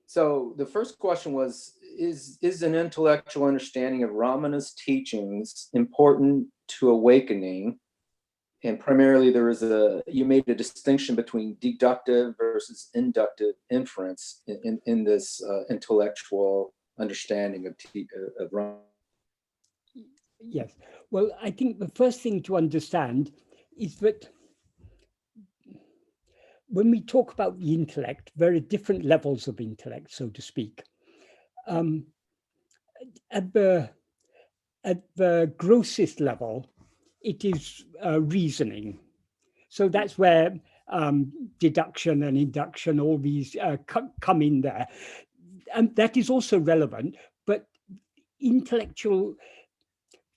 So the first question was, is an intellectual understanding of Ramana's teachings important to awakening? And primarily you made a distinction between deductive versus inductive inference in this intellectual understanding of Ramana. Yes. Well, I think the first thing to understand is that when we talk about the intellect, there are different levels of intellect, so to speak. At the grossest level, it is reasoning. So that's where deduction and induction, all these come in there. And that is also relevant, but the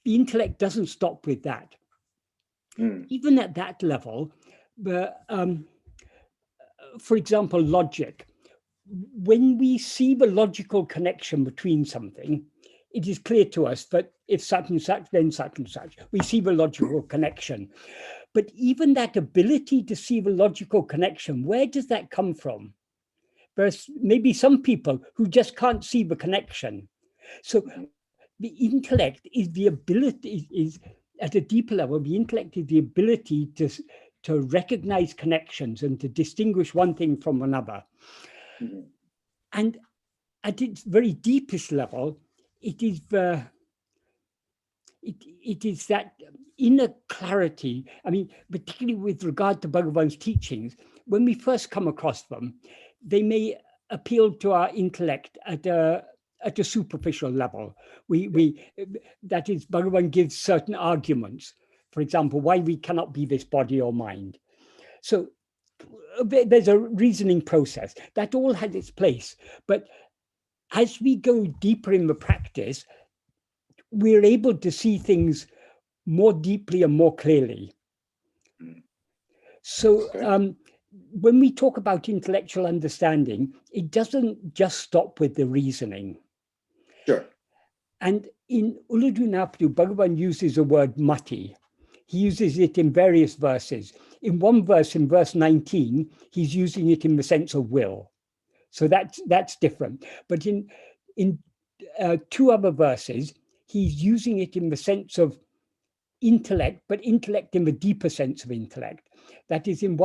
intellect doesn't stop with that. Even at that level, for example, logic. When we see the logical connection between something, it is clear to us that if such and such, then such and such. We see the logical connection. But even that ability to see the logical connection, where does that come from? There's maybe some people who just can't see the connection. So the intellect is the ability, is at a deeper level, the intellect is the ability to recognize connections and to distinguish one thing from another. And at its very deepest level, it is that inner clarity. I mean, particularly with regard to Bhagavan's teachings, when we first come across them, they may appeal to our intellect at a superficial level. That is, Bhagavan gives certain arguments, for example, why we cannot be this body or mind. So there's a reasoning process that all has its place. But as we go deeper in the practice, we're able to see things more deeply and more clearly. So when we talk about intellectual understanding, it doesn't just stop with the reasoning. Sure. And in Uḷḷadu Nāṛpadu, Bhagavan uses the word mati. He uses it in various verses. In one verse, in verse 19, he's using it in the sense of will. So that's different. But in two other verses, he's using it in the sense of intellect, but intellect in the deeper sense of intellect. That is, in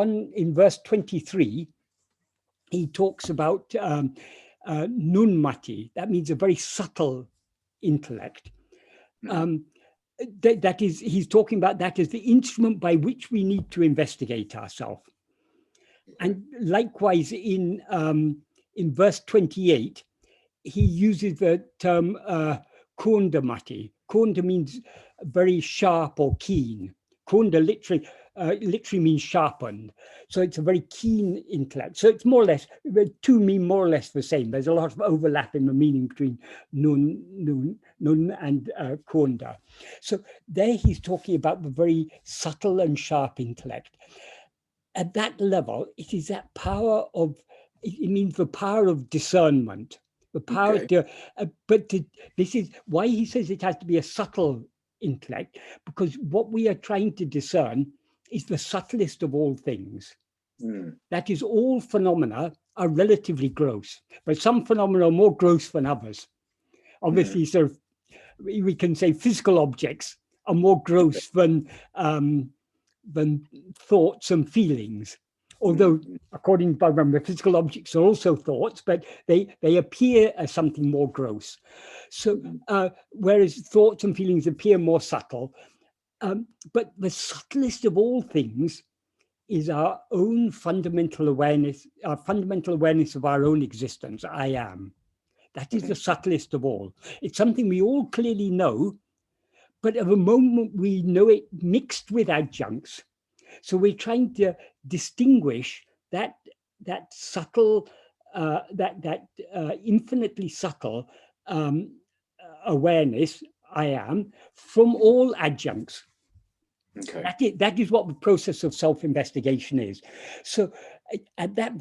verse 23, he talks about Nāṉ Ār. That means a very subtle intellect. That is, he's talking about that as the instrument by which we need to investigate ourselves. And likewise, in verse 28, he uses the term Kunda Mati. Kunda means very sharp or keen. Kunda literally means sharpened. So it's a very keen intellect. So it's more or less, the two mean more or less the same. There's a lot of overlap in the meaning between Nāṉ and Kunda. So there he's talking about the very subtle and sharp intellect. At that level, it is that power of, it means the power of discernment. The power this is why he says it has to be a subtle intellect, because what we are trying to discern is the subtlest of all things. That is, all phenomena are relatively gross, but some phenomena are more gross than others. Obviously, sort of, we can say physical objects are more gross than thoughts and feelings. Although, according to Bhagavan, the physical objects are also thoughts, but they appear as something more gross. So, whereas thoughts and feelings appear more subtle, but the subtlest of all things is our own fundamental awareness, of our own existence, I am. That is the subtlest of all. It's something we all clearly know, but at the moment we know it mixed with adjuncts. So we're trying to distinguish that subtle, infinitely subtle awareness, I am, from all adjuncts. Okay. That is what the process of self-investigation is. So at that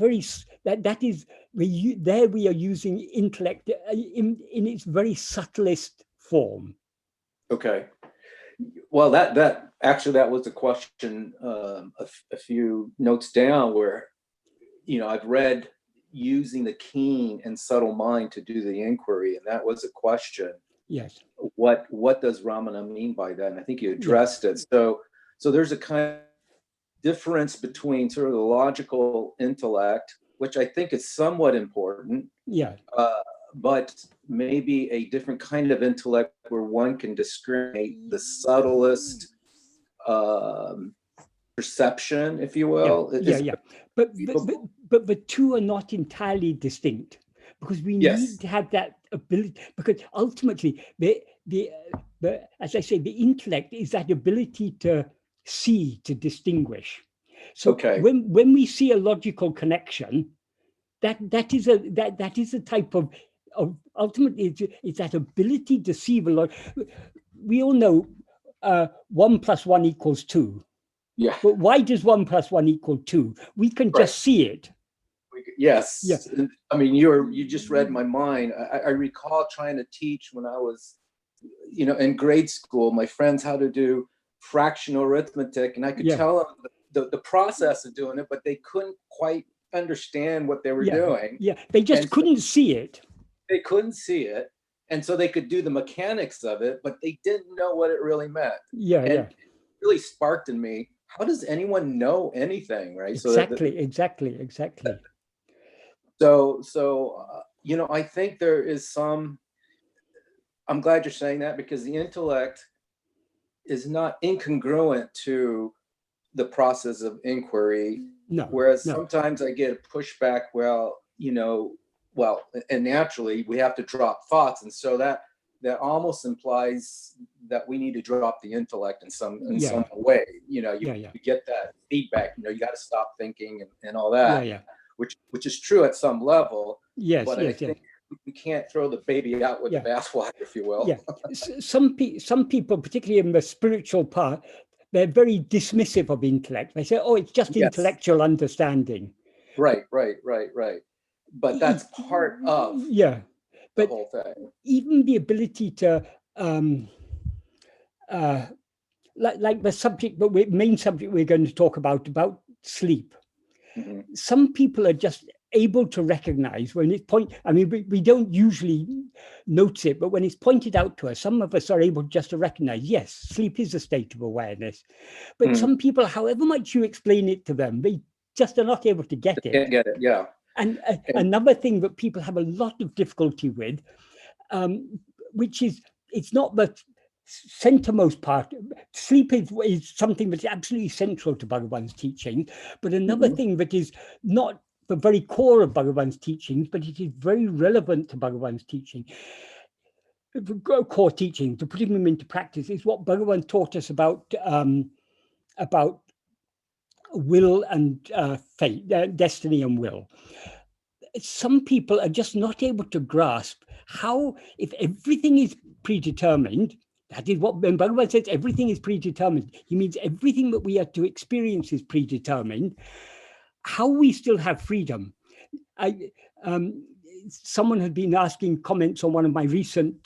that is, there we are using intellect in its very subtlest form. Okay. Well, that was a question a few notes down where, I've read using the keen and subtle mind to do the inquiry, and that was a question. Yes. What does Ramana mean by that? And I think you addressed it. So there's a kind of difference between sort of the logical intellect, which I think is somewhat important. Yeah. But maybe a different kind of intellect where one can discriminate the subtlest perception, if you will. Yeah. But the two are not entirely distinct, because we need to have that ability. Because ultimately, as I say, the intellect is that ability to see, to distinguish. So when we see a logical connection, that is a type of ultimately it's that ability to see the logic. We all know 1 + 1 = 2. Yeah. But why does 1 + 1 = 2? We can just see it. Yes. Yeah. I mean, you just read my mind. I recall trying to teach when I was, in grade school, my friends how to do fractional arithmetic, and I could tell them the process of doing it, but they couldn't quite understand what they were doing. Yeah, they just couldn't see it. They couldn't see it. And so they could do the mechanics of it, but they didn't know what it really meant. It really sparked in me, how does anyone know anything, right? Exactly. So I think there is some, I'm glad you're saying that, because the intellect is not incongruent to the process of inquiry. No. Whereas sometimes I get a pushback, and naturally we have to drop thoughts. And so that almost implies that we need to drop the intellect in some way. You get that feedback, you got to stop thinking and all that, which is true at some level. But I think we can't throw the baby out with the bathwater, if you will. Yeah. Some people, particularly in the spiritual part, they're very dismissive of intellect. They say, oh, it's just intellectual understanding. Right. But that's part of the whole thing. Even the ability to, like the subject, main subject we're going to talk about sleep. Mm-hmm. Some people are just able to recognize when it's we don't usually notice it, but when it's pointed out to us, some of us are able just to recognize, yes, sleep is a state of awareness. But some people, however much you explain it to them, they just are not able to get it. Can't get it, yeah. And another thing that people have a lot of difficulty with, which is, it's not the centermost part. Sleep is something that's absolutely central to Bhagavan's teaching, but another thing that is not the very core of Bhagavan's teachings, but it is very relevant to Bhagavan's teaching. The core teaching, to putting them into practice, is what Bhagavan taught us about will and fate, destiny and will. Some people are just not able to grasp how, if everything is predetermined, that is what, when Bhagavan says everything is predetermined, he means everything that we are to experience is predetermined, how we still have freedom. Someone had been asking comments on one of my recent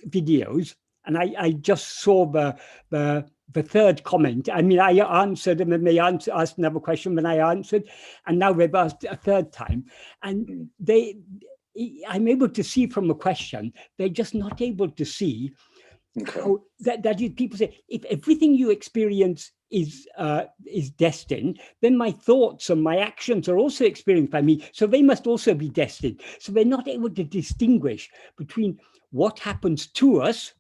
videos, and I just saw the third comment. I mean, I answered them, and they asked another question, and I answered, and now they've asked a third time. And I'm able to see from the question, they're just not able to see how that is. People say, if everything you experience is destined, then my thoughts and my actions are also experienced by me, so they must also be destined. So they're not able to distinguish between what happens to us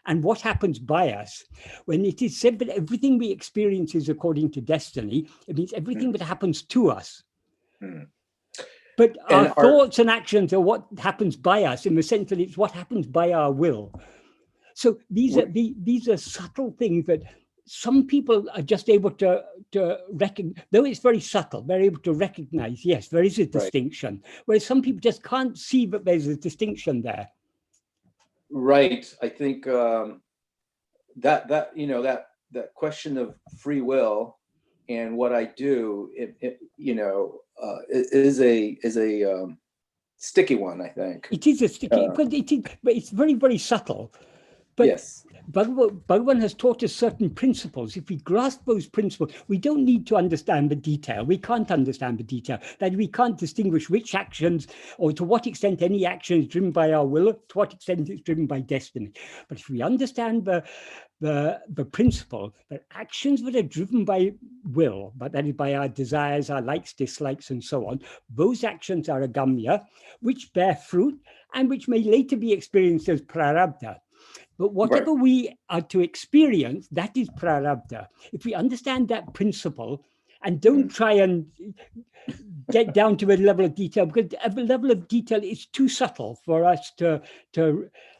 and what happens by us. When it is said that everything we experience is according to destiny, it means everything that happens to us. But our thoughts and actions are what happens by us, in the sense that it's what happens by our will. So these are subtle things that some people are just able to recognize. Though it's very subtle, they're able to recognize, yes, there is a distinction. Whereas some people just can't see that there's a distinction there. Right. I think that question of free will and what I do, is a sticky one. I think it is a sticky, but it's very, very subtle. But Bhagavan has taught us certain principles. If we grasp those principles, we don't need to understand the detail. We can't understand the detail. That we can't distinguish which actions, or to what extent any action is driven by our will, to what extent it's driven by destiny. But if we understand the principle that actions that are driven by will, but that is by our desires, our likes, dislikes, and so on, those actions are agamya, which bear fruit and which may later be experienced as prarabdha. But whatever we are to experience, that is prarabdha. If we understand that principle and don't try and get down to a level of detail, because a level of detail is too subtle for us to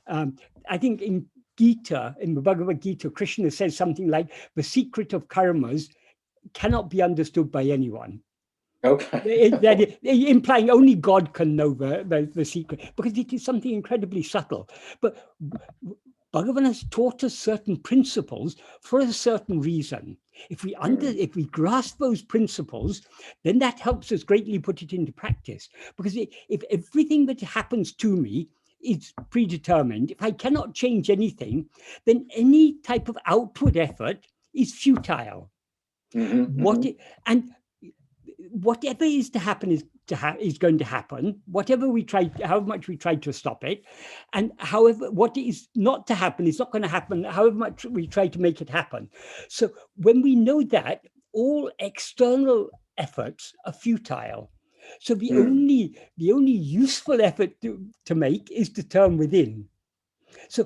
I think in Gita, in the Bhagavad Gita, Krishna says something like, the secret of karmas cannot be understood by anyone. Okay. Implying only God can know the secret, because it is something incredibly subtle. But Bhagavan has taught us certain principles for a certain reason. If we grasp those principles, then that helps us greatly put it into practice. Because if everything that happens to me is predetermined, if I cannot change anything, then any type of outward effort is futile. And whatever is to happen is going to happen. Whatever we try, however much we try to stop it, and however what is not to happen is not going to happen. However much we try to make it happen. So when we know that, all external efforts are futile. So the only useful effort to make is to turn within. So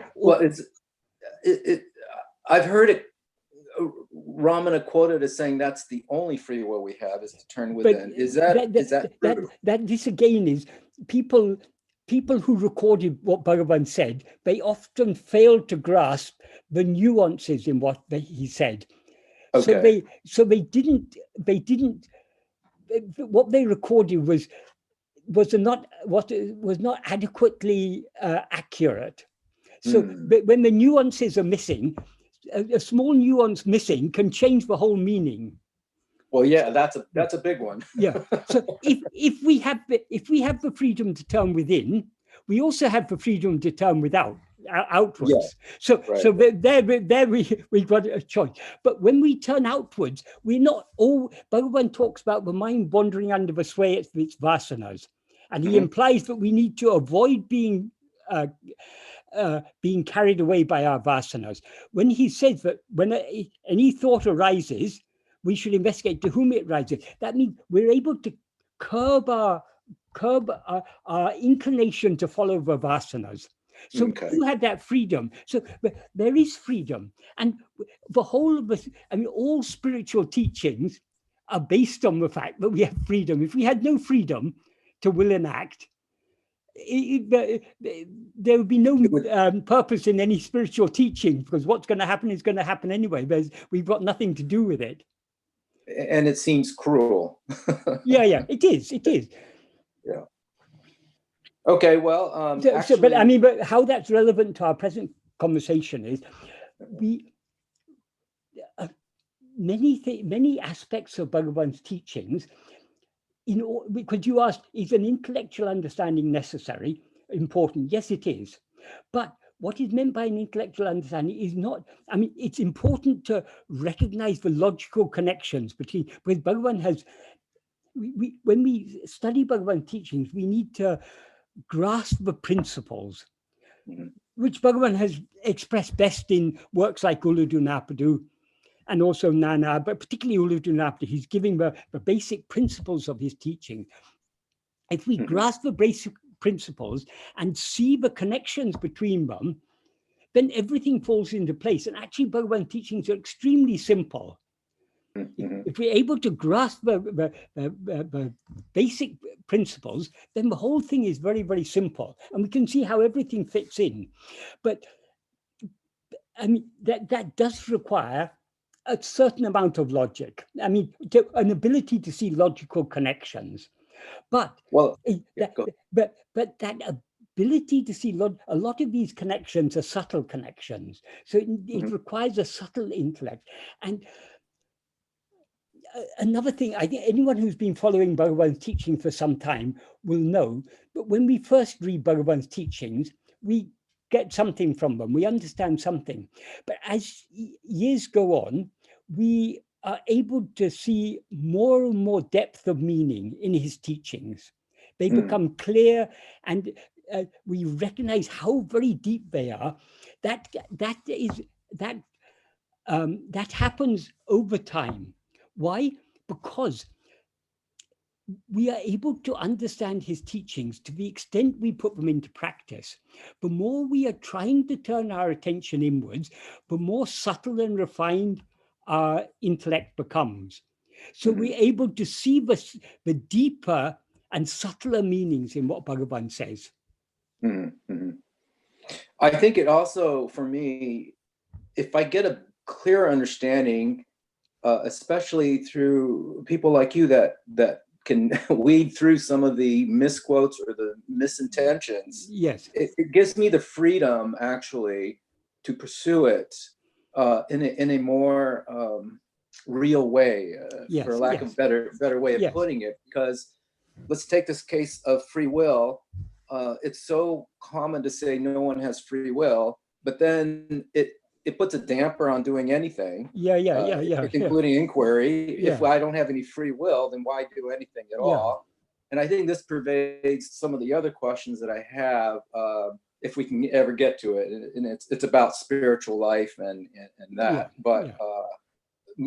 I've heard it. Ramana quoted as saying that's the only free will we have, is to turn within. Is that this again is people who recorded what Bhagavan said, they often failed to grasp the nuances in what he said. Okay. So they didn't what they recorded was not adequately accurate. So when the nuances are missing, a small nuance missing can change the whole meaning. Well, yeah, that's a big one. Yeah. So if we have the freedom to turn within, we also have the freedom to turn outwards. Yeah. So there we got a choice. But when we turn outwards, we're not all. Bhagavan talks about the mind wandering under the sway of its vasanas, and he implies that we need to avoid being carried away by our vasanas. When he says that when any thought arises, we should investigate to whom it arises. That means we're able to curb our inclination to follow the vasanas. So we do have that freedom. So there is freedom. And the whole of all spiritual teachings are based on the fact that we have freedom. If we had no freedom to will and act, there would be no purpose in any spiritual teaching, because what's going to happen is going to happen anyway. We've got nothing to do with it. And it seems cruel. Yeah, it is. Yeah. Okay, well, but how that's relevant to our present conversation is many aspects of Bhagavan's teachings. Because you asked, is an intellectual understanding necessary, important? Yes, it is. But what is meant by an intellectual understanding is not, it's important to recognize the logical connections between, because Bhagavan has, when we study Bhagavan teachings, we need to grasp the principles, which Bhagavan has expressed best in works like Uḷḷadu Nāṛpadu, and also Nāṉ Ār, but particularly Uḷḷadu Nāṛpadu. He's giving the basic principles of his teaching. If we grasp the basic principles and see the connections between them, then everything falls into place. And actually, Bhagavan teachings are extremely simple. If we're able to grasp the basic principles, then the whole thing is very, very simple. And we can see how everything fits in. But that does require a certain amount of logic. An ability to see logical connections. But that ability to see a lot of these connections are subtle connections. So it requires a subtle intellect. And another thing, I think anyone who's been following Bhagavan's teaching for some time will know that when we first read Bhagavan's teachings, we get something from them. We understand something. But as years go on, we are able to see more and more depth of meaning in his teachings. They become clear, and we recognize how very deep they are. That happens over time. Why? Because we are able to understand his teachings to the extent we put them into practice. The more we are trying to turn our attention inwards, the more subtle and refined our intellect becomes. So we're able to see the deeper and subtler meanings in what Bhagavan says. I think it also, for me, if I get a clear understanding, especially through people like you that can weed through some of the misquotes or the misintentions. Yes. It gives me the freedom actually to pursue it in a more real way, Yes, for lack of better way of putting it. Because let's take this case of free will. It's so common to say no one has free will, but then it puts a damper on doing anything. Including inquiry. If I don't have any free will, then why do anything at all? And I think this pervades some of the other questions that I have, if we can ever get to it. And it's about spiritual life and that. But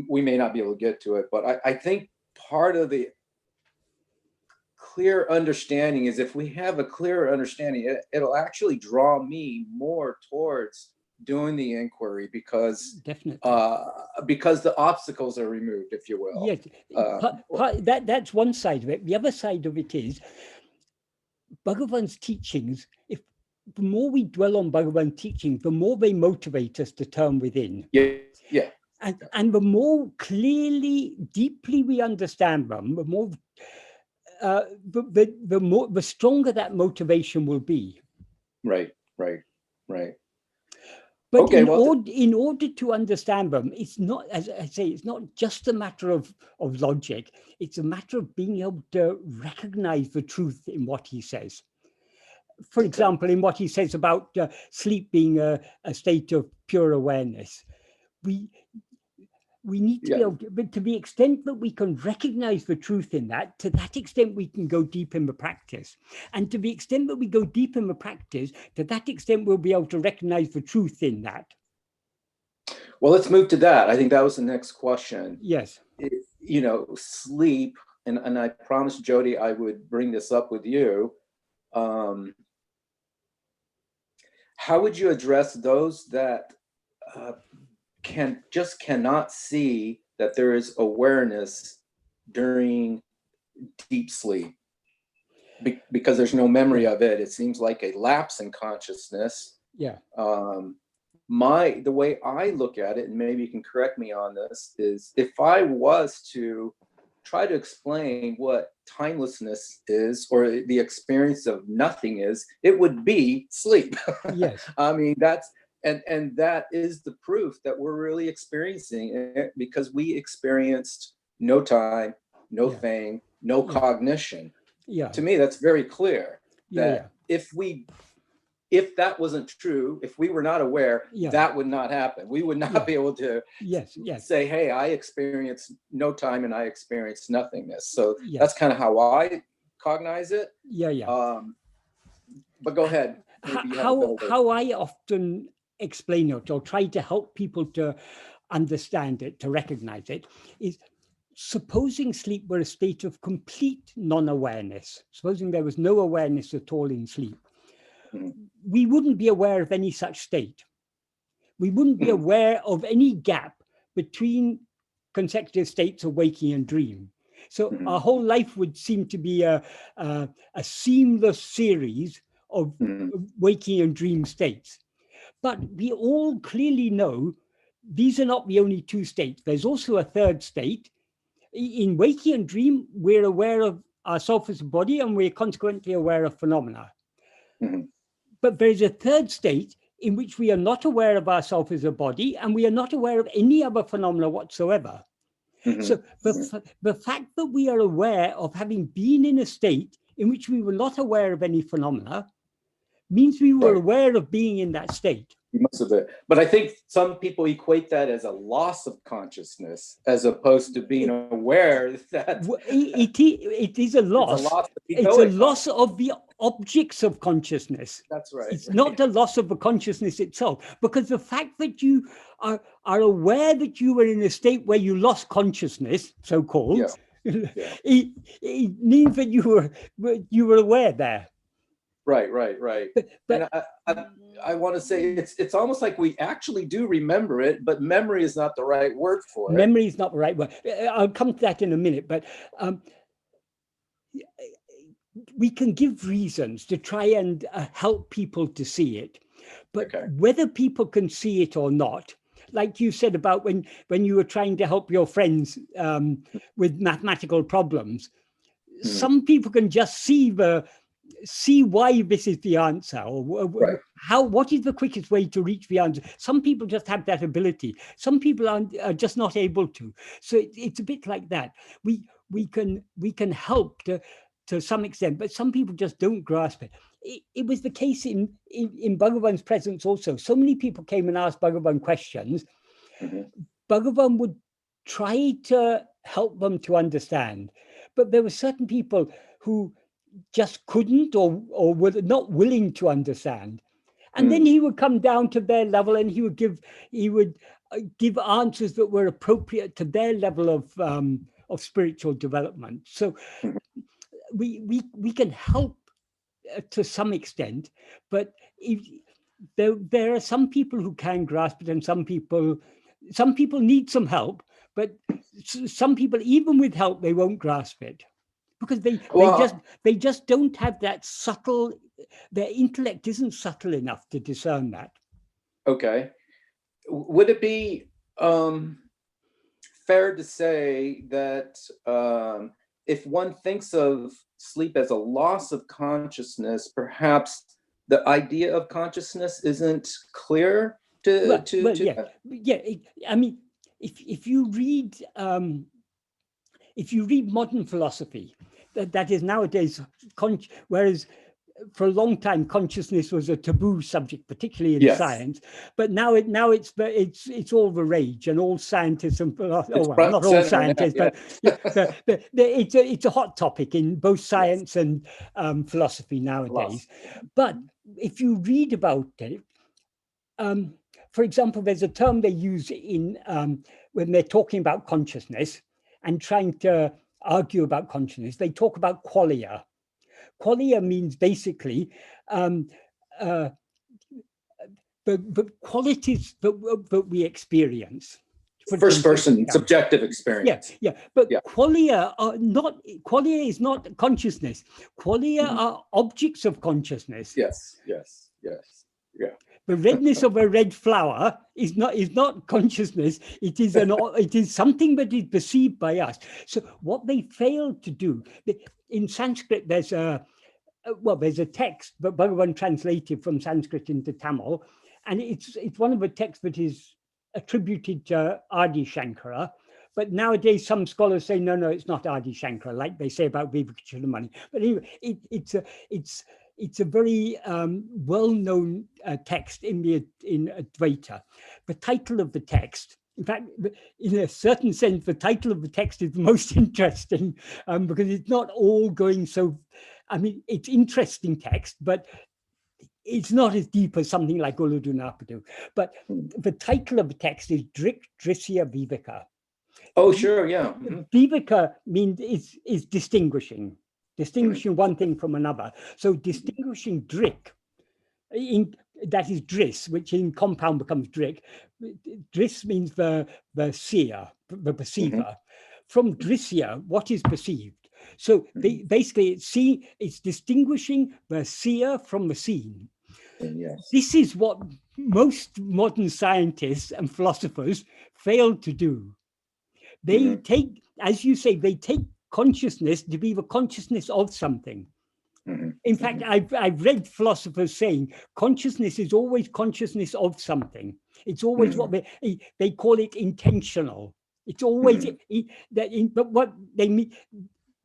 we may not be able to get to it. But I think part of the clear understanding is, if we have a clearer understanding, it'll actually draw me more towards doing the inquiry, because because the obstacles are removed, if you will. Yes, that's one side of it. The other side of it is Bhagavan's teachings. If the more we dwell on Bhagavan's teachings, the more they motivate us to turn within. And the more clearly, deeply we understand them, the more the stronger that motivation will be. Right. But in order to understand them, it's not, as I say, it's not just a matter of logic. It's a matter of being able to recognize the truth in what he says. For example, in what he says about sleep being a state of pure awareness, we need to be able to, but to the extent that we can recognize the truth in that, to that extent we can go deep in the practice. And to the extent that we go deep in the practice, to that extent we'll be able to recognize the truth in that. Well, let's move to that. I think that was the next question. Yes. Sleep, and I promised Jody I would bring this up with you. How would you address those that cannot see that there is awareness during deep sleep, because there's no memory of it? It seems like a lapse in consciousness. The way I look at it, and maybe you can correct me on this, is if I was to try to explain what timelessness is, or the experience of nothing is, it would be sleep. I mean, that's and that is the proof that we're really experiencing it, because we experienced no time, no thing, no cognition. To me, that's very clear that if that wasn't true, if we were not aware, that would not happen. We would not be able to say, hey, I experienced no time and I experienced nothingness. So that's kind of how I cognize it. But go ahead. How I often explain it, or try to help people to understand it, to recognize it, is supposing sleep were a state of complete non-awareness, supposing there was no awareness at all in sleep, we wouldn't be aware of any such state. We wouldn't be aware of any gap between consecutive states of waking and dream. So our whole life would seem to be a seamless series of waking and dream states. But we all clearly know these are not the only two states. There's also a third state. In waking and dream, we're aware of ourselves as a body, and we're consequently aware of phenomena. But there's a third state in which we are not aware of ourselves as a body, and we are not aware of any other phenomena whatsoever. So the fact that we are aware of having been in a state in which we were not aware of any phenomena means we were Right. aware of being in that state. You must have been. But I think some people equate that as a loss of consciousness, as opposed to being aware that It is a loss. it's a loss. It's a loss of the objects of consciousness. That's right. It's not the loss of the consciousness itself, because the fact that you are aware that you were in a state where you lost consciousness, so-called, Yeah. it means that you were aware there. Right. But And I want to say it's almost like we actually do remember it, but memory is not the right word for it. memory is not the right word. I'll come to that in a minute, but we can give reasons to try and help people to see it. But Okay. whether people can see it or not, like you said about when you were trying to help your friends with mathematical problems, some people can just see why this is the answer, or Right. what is the quickest way to reach the answer. Some people just have that ability. Some people are just not able to. So it's a bit like that. We can help to some extent, but some people just don't grasp it. It was the case in Bhagavan's presence also. So many people came and asked Bhagavan questions. Bhagavan would try to help them to understand, but there were certain people who just couldn't or were not willing to understand. And then he would come down to their level, and he would give answers that were appropriate to their level of spiritual development. So we can help to some extent, but there are some people who can grasp it, and some people need some help, but some people, even with help, they won't grasp it, because they just don't have that subtle, their intellect isn't subtle enough to discern that. Okay. Would it be fair to say that if one thinks of sleep as a loss of consciousness, perhaps the idea of consciousness isn't clear to yeah. I mean, if you read modern philosophy, that is nowadays, whereas for a long time consciousness was a taboo subject, particularly in science, but now it's all the rage, and all scientists and not all scientists, but it's a hot topic in both science and philosophy nowadays. But if you read about it, for example, there's a term they use in when they're talking about consciousness and trying to argue about consciousness. They talk about qualia. Qualia means basically the qualities that we experience. First person, subjective experience. But qualia is not consciousness. Qualia are objects of consciousness. Yes. The redness of a red flower is not consciousness. It is something that is perceived by us. So what they failed to do in Sanskrit, there's a text that Bhagavan translated from Sanskrit into Tamil, and it's one of the texts that is attributed to Adi Shankara. But nowadays, some scholars say no, it's not Adi Shankara, like they say about Viveka Chudamani. But anyway, it's a very well-known text in Advaita. The title of the text, in fact, in a certain sense, the title of the text is the most interesting because it's not all going so. I mean, it's interesting text, but it's not as deep as something like Uḷḷadu Nāṛpadu. But the title of the text is Drik Drisya Viveka. Oh, sure, yeah. Viveka means is distinguishing one thing from another. So distinguishing drik, that is dris, which in compound becomes drik. Dris means the seer, the perceiver. From drisya, what is perceived? So basically, it's distinguishing the seer from the seen. Yes. This is what most modern scientists and philosophers fail to do. They take, as you say, consciousness to be the consciousness of something. In fact, I've read philosophers saying consciousness is always consciousness of something. It's always what they call it intentional. It's always but what they mean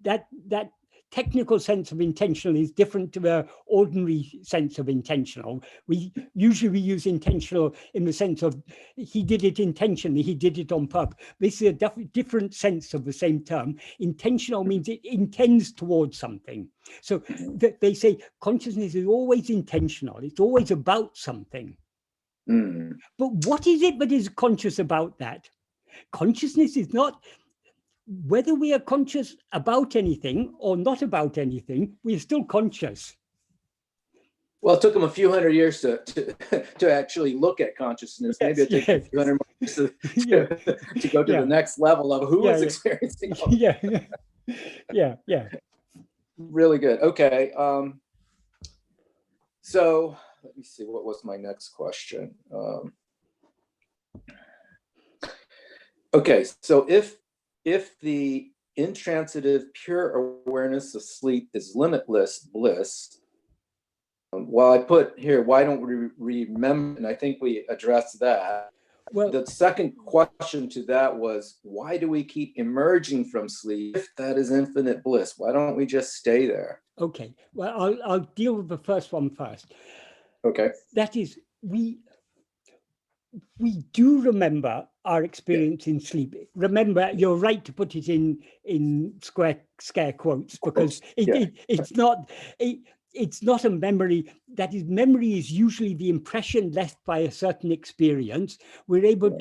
that technical sense of intentional is different to the ordinary sense of intentional. We usually use intentional in the sense of he did it intentionally, he did it on purpose. This is a different sense of the same term. Intentional means it intends towards something. So they say consciousness is always intentional. It's always about something. But what is it that is conscious about that? Consciousness is not, whether we are conscious about anything or not about anything, we're still conscious. Well, it took them a few hundred years to actually look at consciousness. Yes, Maybe it takes a few hundred more years to go to the next level of who is experiencing all yeah. Really good. Okay. So let me see, what was my next question? Okay, so if the intransitive pure awareness of sleep is limitless bliss, well, I put here, why don't we remember? And I think we addressed that. Well, the second question to that was, why do we keep emerging from sleep if that is infinite bliss? Why don't we just stay there? Okay, well, I'll deal with the first one first. Okay. That is, we do remember our experience in sleep. Remember, you're right to put it in scare quotes, because it's not a memory. That is, memory is usually the impression left by a certain experience. We're able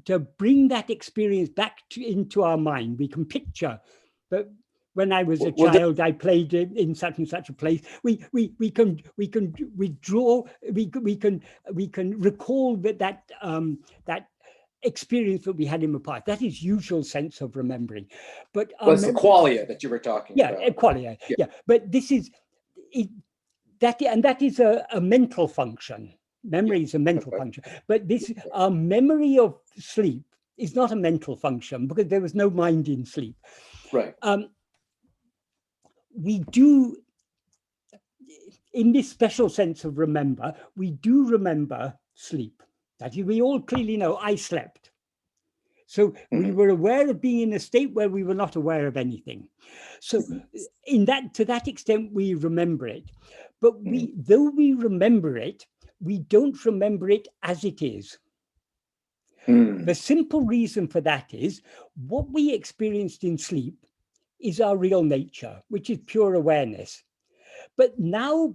to bring that experience back into our mind. We can picture, but when I was a child, I played in such and such a place. We can withdraw. We can recall that experience that we had in the past. That is usual sense of remembering. But it's the qualia that you were talking about. Yeah, qualia. Yeah, but this is that is a mental function. Memory is a mental function. But this our memory of sleep is not a mental function, because there was no mind in sleep. Right. We do, in this special sense of remember, we do remember sleep. That is, we all clearly know I slept. So we were aware of being in a state where we were not aware of anything. So to that extent, we remember it. But though we remember it, we don't remember it as it is. The simple reason for that is what we experienced in sleep is our real nature, which is pure awareness. But now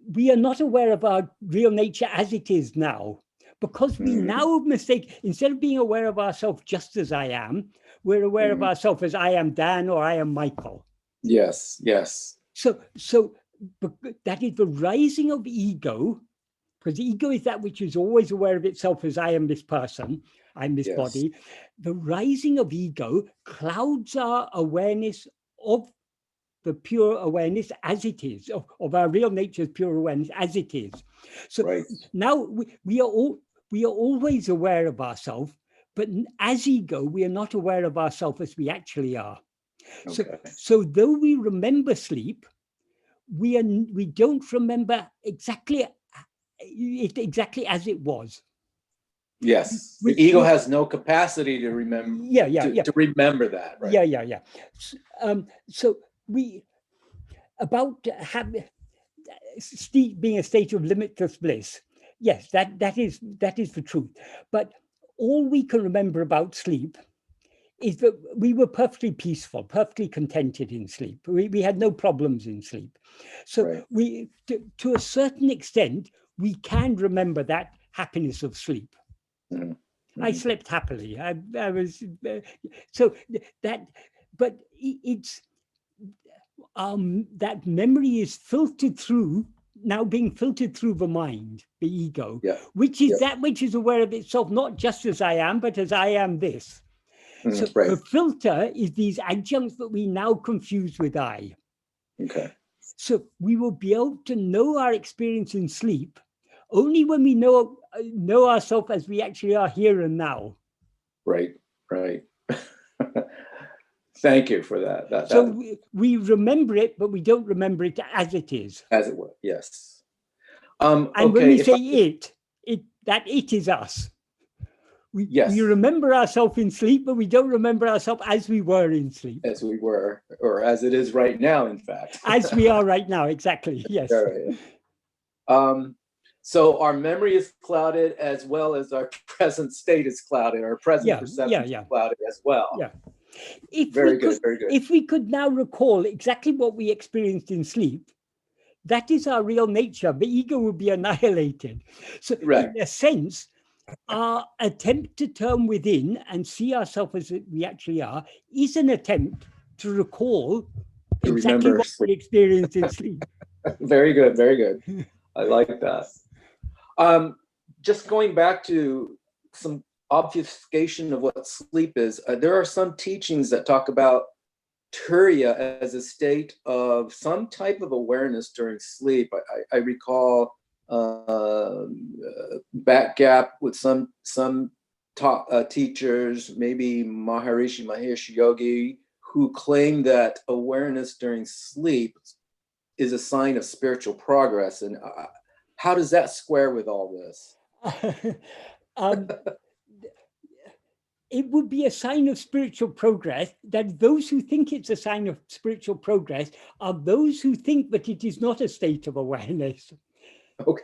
we are not aware of our real nature as it is now, because we now mistake, instead of being aware of ourselves just as I am, we're aware of ourselves as I am Dan or I am Michael. Yes, yes. So that is the rising of ego, because the ego is that which is always aware of itself as I am this person, I'm this body. The rising of ego clouds our awareness of the pure awareness as it is, of our real nature's pure awareness as it is. So now we are always aware of ourselves, but as ego, we are not aware of ourselves as we actually are. So though we remember sleep, we don't remember exactly as it was. Yes, the ego has no capacity to remember. To remember that. Right? Yeah. So we about being a state of limitless bliss. Yes, that is the truth. But all we can remember about sleep is that we were perfectly peaceful, perfectly contented in sleep. We had no problems in sleep. So we, to a certain extent, we can remember that happiness of sleep. I slept happily. I was so that, but it's that memory is filtered through, now being filtered through the mind, the ego, which is that which is aware of itself, not just as I am, but as I am this. So the filter is these adjuncts that we now confuse with I. So we will be able to know our experience in sleep only when we know ourselves as we actually are here and now. Right. Thank you for that. So we remember it, but we don't remember it as it is. As it was, yes. And when we say that it is us. We remember ourselves in sleep, but we don't remember ourselves as we were in sleep. As we were, or as it is right now, in fact. As we are right now, exactly, yes. So our memory is clouded as well as our present state is clouded. Our present perception is clouded as well. Yeah. Very good. If we could now recall exactly what we experienced in sleep, that is our real nature. The ego will be annihilated. So in a sense, our attempt to turn within and see ourselves as we actually are is an attempt to recall exactly what we experienced in sleep. Very good, very good. I like that. Just going back to some obfuscation of what sleep is, there are some teachings that talk about turiya as a state of some type of awareness during sleep. I recall back gap with some teachers, maybe Maharishi Mahesh Yogi, who claim that awareness during sleep is a sign of spiritual progress. And how does that square with all this? It would be a sign of spiritual progress that those who think it's a sign of spiritual progress are those who think that it is not a state of awareness. Okay.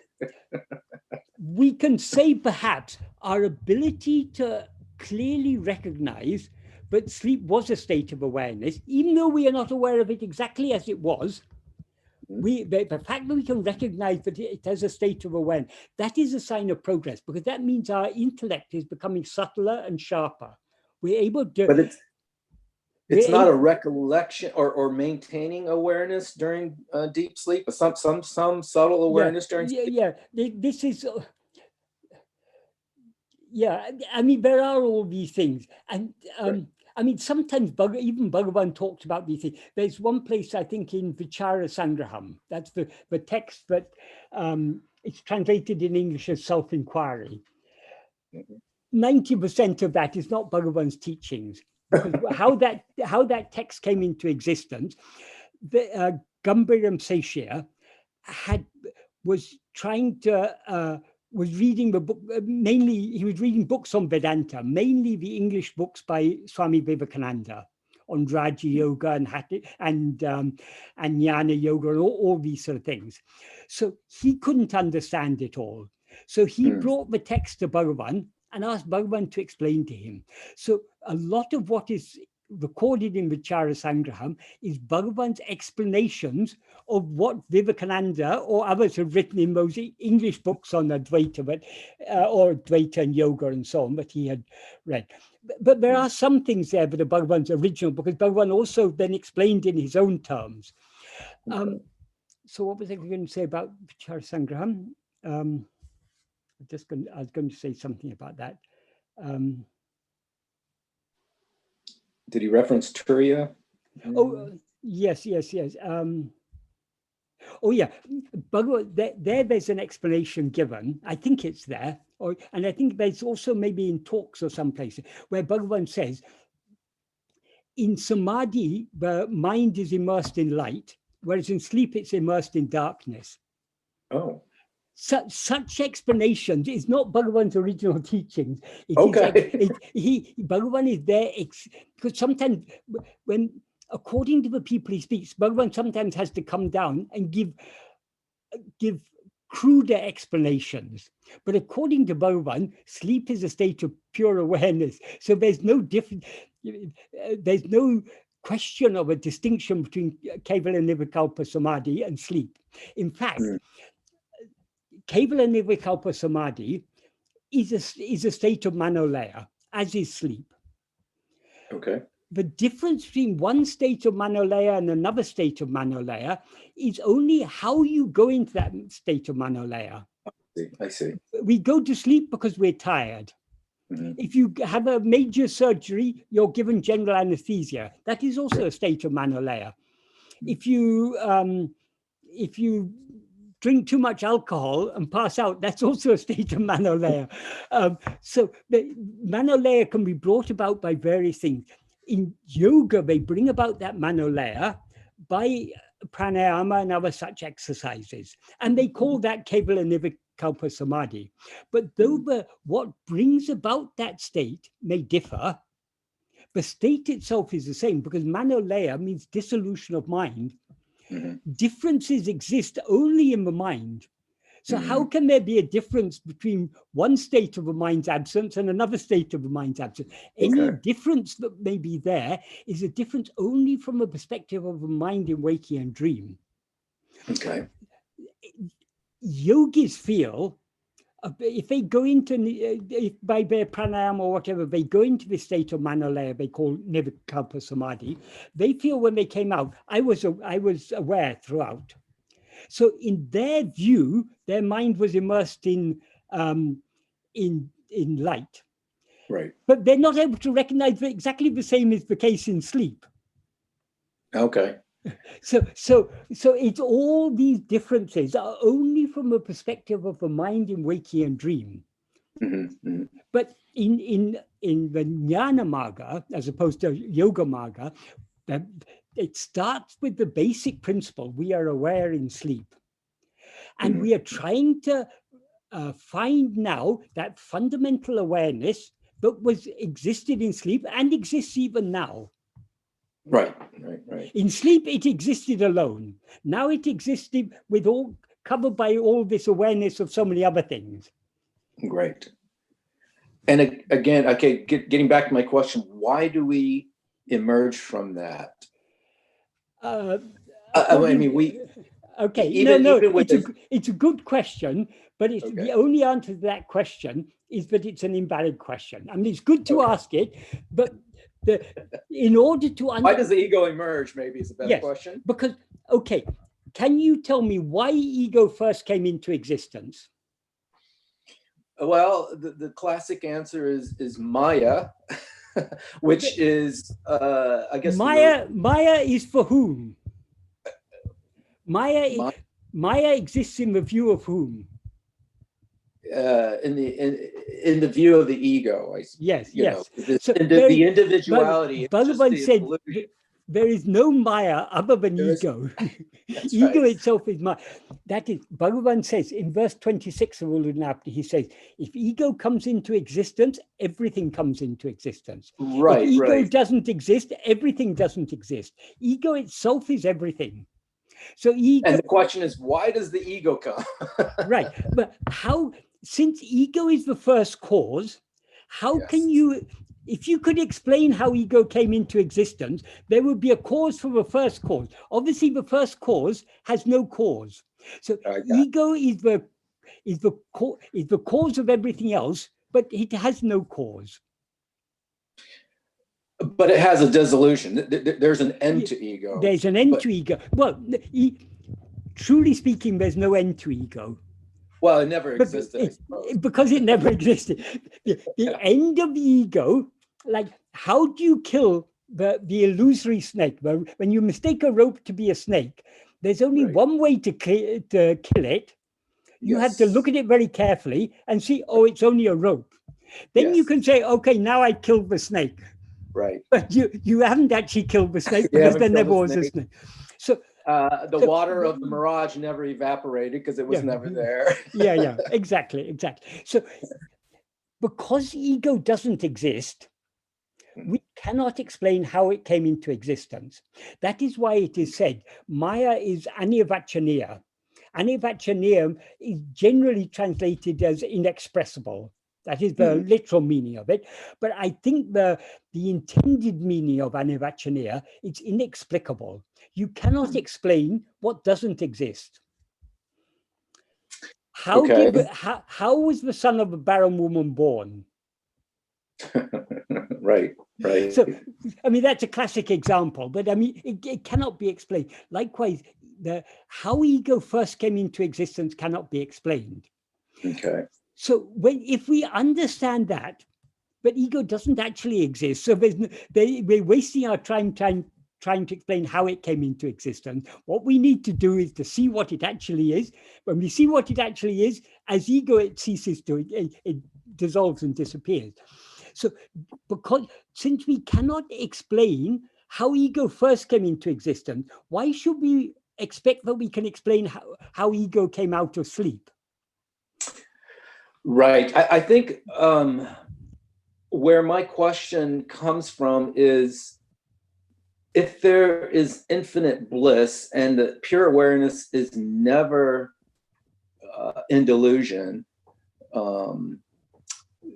We can say perhaps our ability to clearly recognize that sleep was a state of awareness, even though we are not aware of it exactly as it was, the fact that we can recognize that it has a state of awareness, that is a sign of progress, because that means our intellect is becoming subtler and sharper. We're able to... But it's not a recollection or maintaining awareness during deep sleep, but some subtle awareness during sleep. Yeah, this is... I mean, there are all these things. And I mean, sometimes even Bhagavan talked about these things. There's one place, I think, in Vichara Sangraham. That's the text that it's translated in English as Self-enquiry. 90% of that is not Bhagavan's teachings. how that text came into existence, the Gambhiram Seshya was trying to... was reading the book, mainly he was reading books on Vedanta, mainly the English books by Swami Vivekananda on Raja Yoga and Jnana Yoga and all these sort of things. So he couldn't understand it all. So he brought the text to Bhagavan and asked Bhagavan to explain to him. So a lot of what is recorded in Vichara Sangraham is Bhagavan's explanations of what Vivekananda or others have written in those English books on Advaita, or Advaita and Yoga and so on that he had read. But there are some things there that are Bhagavan's original, because Bhagavan also then explained in his own terms. So what was I going to say about Vichara Sangraham? I was going to say something about that. Did he reference turiya? Oh, yes. Oh, yeah. Bhagavan, there's an explanation given. I think it's there. And I think there's also maybe in talks or some places where Bhagavan says, in samadhi, the mind is immersed in light, whereas in sleep, it's immersed in darkness. Oh. Such explanations is not Bhagavan's original teachings. Bhagavan is there because sometimes when, according to the people he speaks, Bhagavan sometimes has to come down and give cruder explanations. But according to Bhagavan, sleep is a state of pure awareness. So there's no there's no question of a distinction between Kevala Nirvikalpa Samadhi and sleep. In fact, Kevala Nirvikalpa Samadhi is a state of manolaya, as is sleep. Okay. The difference between one state of manolaya and another state of manolaya is only how you go into that state of manolaya. I see. We go to sleep because we're tired. If you have a major surgery, you're given general anesthesia. That is also a state of manolaya. If you drink too much alcohol and pass out, that's also a state of manolaya. So the manolaya can be brought about by various things. In yoga, they bring about that manolaya by pranayama and other such exercises. And they call that Kevala nirvikalpa samadhi. But though what brings about that state may differ, the state itself is the same, because manolaya means dissolution of mind. Differences exist only in the mind. So how can there be a difference between one state of a mind's absence and another state of a mind's absence? Any difference that may be there is a difference only from a perspective of a mind in waking and dream. Okay. Yogis feel, if they go into, if by their pranayama or whatever, they go into this state of manolaya, they call nirvikalpa samadhi, they feel when they came out, I was aware throughout. So in their view, their mind was immersed in light. Right. But they're not able to recognize that exactly the same is the case in sleep. Okay. So it's all these differences are only from a perspective of the mind in waking and dream. But in the jnana marga, as opposed to yoga marga, it starts with the basic principle: we are aware in sleep, and we are trying to find now that fundamental awareness that existed in sleep and exists even now. Right. In sleep, it existed alone. Now it existed with all covered by all this awareness of so many other things. Great. And again, okay, getting back to my question, why do we emerge from that? I mean, we. Okay, even it's a good question, but the only answer to that question is that it's an invalid question. I mean, it's good to ask it, but in order to why does the ego emerge? Maybe is a better question. Because can you tell me why ego first came into existence? Well, the classic answer is Maya, which is I guess Maya is for whom? Maya exists in the view of whom? In the view of the ego. Yes. So the individuality. Bhagavan said there is no Maya other than ego. Ego itself is Maya. That is, Bhagavan says in verse 26 of Uḷḷadu Nāṛpadu, he says, if ego comes into existence, everything comes into existence. Right. If ego doesn't exist, everything doesn't exist. Ego itself is everything. So ego, and the question is, why does the ego come? Right, but how? Since ego is the first cause, how can you? If you could explain how ego came into existence, there would be a cause for the first cause. Obviously, the first cause has no cause. So ego is the cause of everything else, but it has no cause. But it has a dissolution. There's an end to ego. There's an end to ego. Well, truly speaking, there's no end to ego. Well, it never existed, I suppose. Because it never existed. The end of the ego, like how do you kill the illusory snake? Well, when you mistake a rope to be a snake, there's only one way to kill it. You have to look at it very carefully and see, oh, it's only a rope. Then you can say, okay, now I killed the snake. Right. But you haven't actually killed the snake because there never was a snake. So the water of the mirage never evaporated because it was never there. yeah, exactly. So because ego doesn't exist, we cannot explain how it came into existence. That is why it is said Maya is anivachaniya. Anivachaniya is generally translated as inexpressible. That is the literal meaning of it. But I think the intended meaning of anivachaniya, it's inexplicable. You cannot explain what doesn't exist. How was the son of a barren woman born? Right. So, I mean, that's a classic example, but I mean, it cannot be explained. Likewise, how ego first came into existence cannot be explained. Okay. So if we understand that, but ego doesn't actually exist, so we're wasting our time trying to explain how it came into existence. What we need to do is to see what it actually is. When we see what it actually is, as ego, it ceases to, it dissolves and disappears. So since we cannot explain how ego first came into existence, why should we expect that we can explain how ego came out of sleep? Right. I think where my question comes from is, if there is infinite bliss and the pure awareness is never in delusion,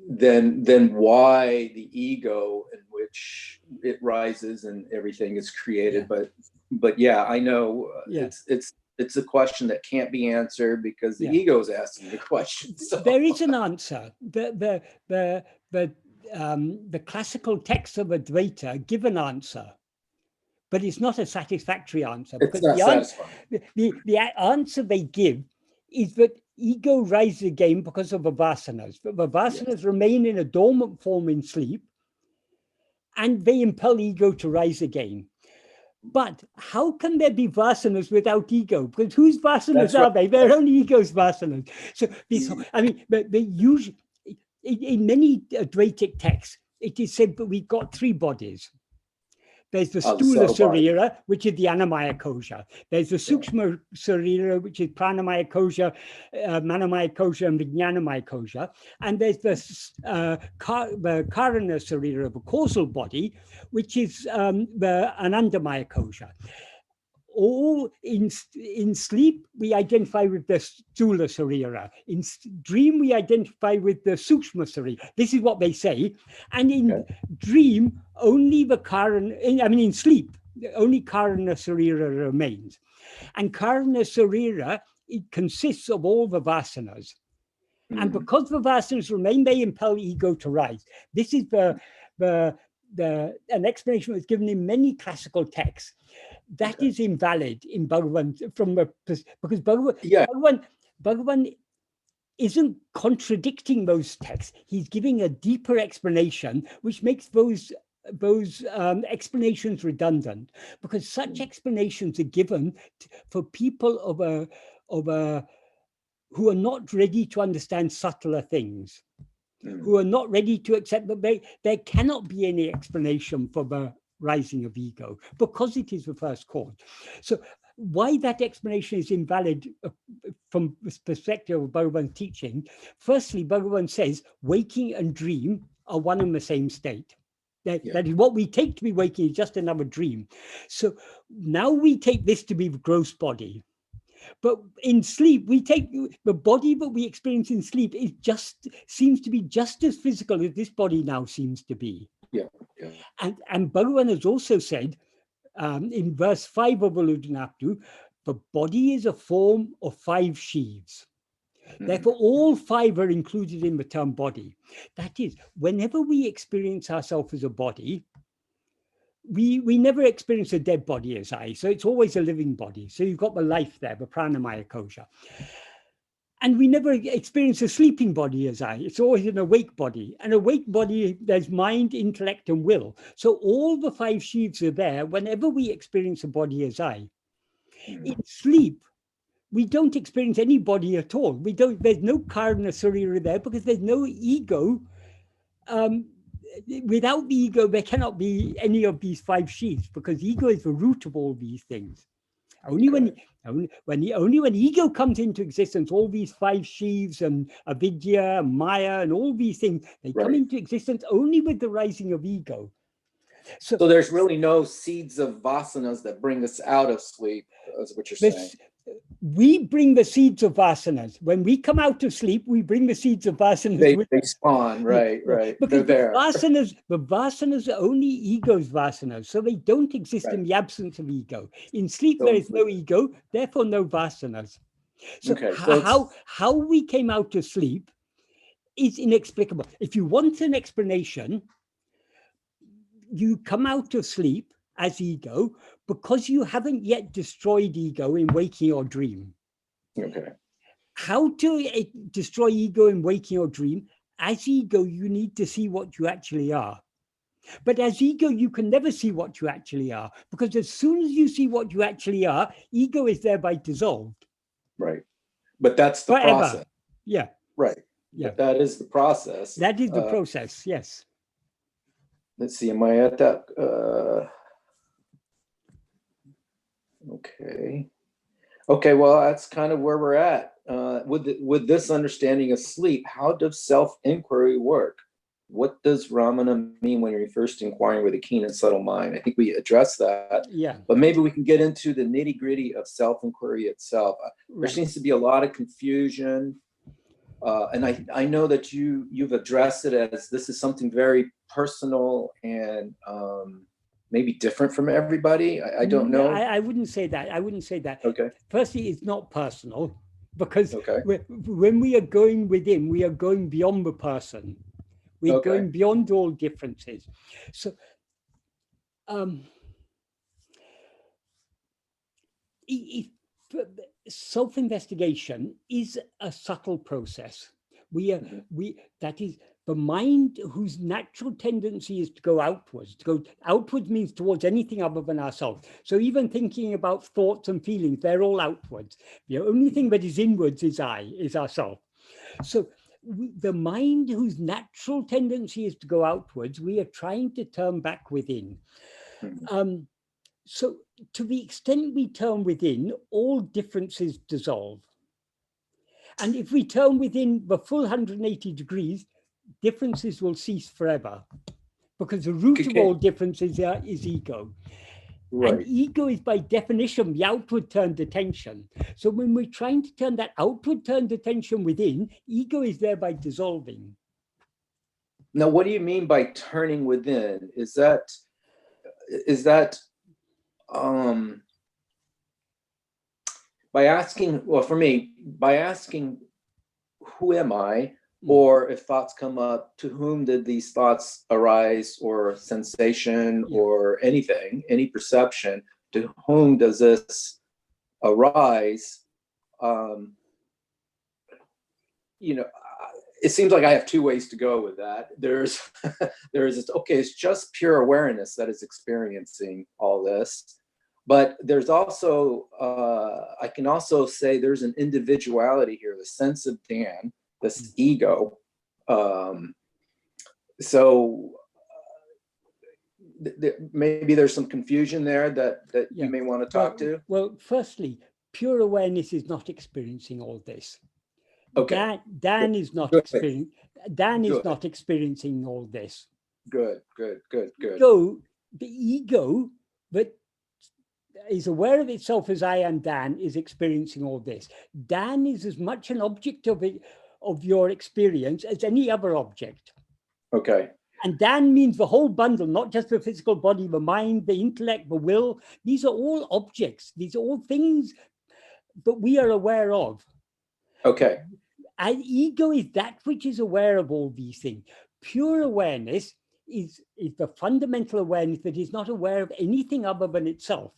then why the ego in which it rises and everything is created? Yeah. But yeah, I know Yeah. it's a question that can't be answered because the Yeah. ego is asking the question. So. There is an answer. The classical texts of Advaita give an answer, but it's not a satisfactory answer, It's because not satisfying. the answer they give is that ego rises again because of the vasanas. But the vasanas remain in a dormant form in sleep, and they impel ego to rise again. But how can there be vasanas without ego? Because whose vasanas are they? They're only ego's vasanas. So this, I mean, but they usually, in many Advaitic texts, it is said that we've got three bodies. There's the Stula Sarira, which is the Annamaya Kosha. There's the Sukshma Sarira, which is Pranamaya Kosha, Manomaya Kosha, and Vijnanamaya Kosha. And there's the Karana Sarira, the causal body, which is the Anandamaya Kosha. All in sleep, we identify with the Stula Sarira. In dream, we identify with the Sukshma Sarira. This is what they say. And in dream, only the Karana, in sleep, only Karana Sarira remains. And Karana Sarira, it consists of all the vasanas. And because the vasanas remain, they impel ego to rise. This is an explanation that's given in many classical texts. That is invalid in Bhagavan, because Bhagavan isn't contradicting those texts. He's giving a deeper explanation, which makes those explanations redundant, because such explanations are given for people who are not ready to understand subtler things, who are not ready to accept that there cannot be any explanation for the rising of ego, because it is the first cause. So why that explanation is invalid from the perspective of Bhagavan's teaching, firstly, Bhagavan says waking and dream are one and the same state. That is what we take to be waking, is just another dream. So now we take this to be the gross body. But in sleep, we take the body that we experience in sleep seems to be just as physical as this body now seems to be. And Bhagavan has also said in verse 5 of Uḷḷadu Nāṛpadu, the body is a form of 5 sheaves. Therefore, all 5 are included in the term body. That is, whenever we experience ourselves as a body, we never experience a dead body as I, so it's always a living body. So you've got the life there, the pranamaya kosha. And we never experience a sleeping body as I, it's always an awake body. An awake body, there's mind, intellect, and will. So all the 5 sheaves are there whenever we experience a body as I. In sleep, we don't experience any body at all. There's no karana sarira there, because there's no ego. Without the ego, there cannot be any of these 5 sheaths, because ego is the root of all these things. Only when ego comes into existence, all these 5 sheaths and avidya, maya, and all these things, they come into existence only with the rising of ego. So there's really no seeds of vasanas that bring us out of sleep, is what you're saying. We bring the seeds of vasanas. When we come out of sleep, we bring the seeds of vasanas. They spawn, right. Because the vasanas are only ego's vasanas, so they don't exist in the absence of ego. In sleep, there is no ego, therefore no vasanas. So, how we came out of sleep is inexplicable. If you want an explanation, you come out of sleep as ego because you haven't yet destroyed ego in waking or dream. How to destroy ego in waking or dream? As ego, you need to see what you actually are. But as ego, you can never see what you actually are, because as soon as you see what you actually are, ego is thereby dissolved. Right. But that's the process. Yeah. Right. Yeah. But that is the process. That is the process, yes. Let's see, am I at that? Okay, well, that's kind of where we're at. with this understanding of sleep, how does self-inquiry work? What does Ramana mean when you're first inquiring with a keen and subtle mind? I think we addressed that. Yeah. But maybe we can get into the nitty-gritty of self-inquiry itself. There seems to be a lot of confusion. And I know that you've addressed it as this is something very personal and maybe different from everybody. I don't know. I wouldn't say that. I wouldn't say that. Okay. Firstly, it's not personal because Okay. when we are going within, we are going beyond the person. We're going beyond all differences. So self-investigation is a subtle process. That is the mind whose natural tendency is to go outwards. To go outwards means towards anything other than ourselves. So even thinking about thoughts and feelings, they're all outwards. The only thing that is inwards is ourself. So the mind whose natural tendency is to go outwards, we are trying to turn back within. So to the extent we turn within, all differences dissolve. And if we turn within the full 180 degrees, differences will cease forever. Because the root of all differences is ego. Right. And ego is by definition the outward turned attention. So when we're trying to turn that outward turned attention within, ego is thereby dissolving. Now, what do you mean by turning within? Is that by asking, well, for me, by asking, who am I? Or if thoughts come up, to whom did these thoughts arise, or sensation, or anything, any perception, to whom does this arise? It seems like I have two ways to go with that. There's this, okay, it's just pure awareness that is experiencing all this. But there's also, I can also say there's an individuality here, the sense of Dan, this ego. Maybe there's some confusion there that you may want to talk to. Well, firstly, pure awareness is not experiencing all this. Okay. Dan is not experiencing. Dan is not experiencing all this. Good. The ego that is aware of itself as I am Dan is experiencing all this. Dan is as much an object of your experience as any other object. Okay. And Dan means the whole bundle, not just the physical body, the mind, the intellect, the will. These are all objects. These are all things that we are aware of. Okay. And ego is that which is aware of all these things. Pure awareness is the fundamental awareness that is not aware of anything other than itself.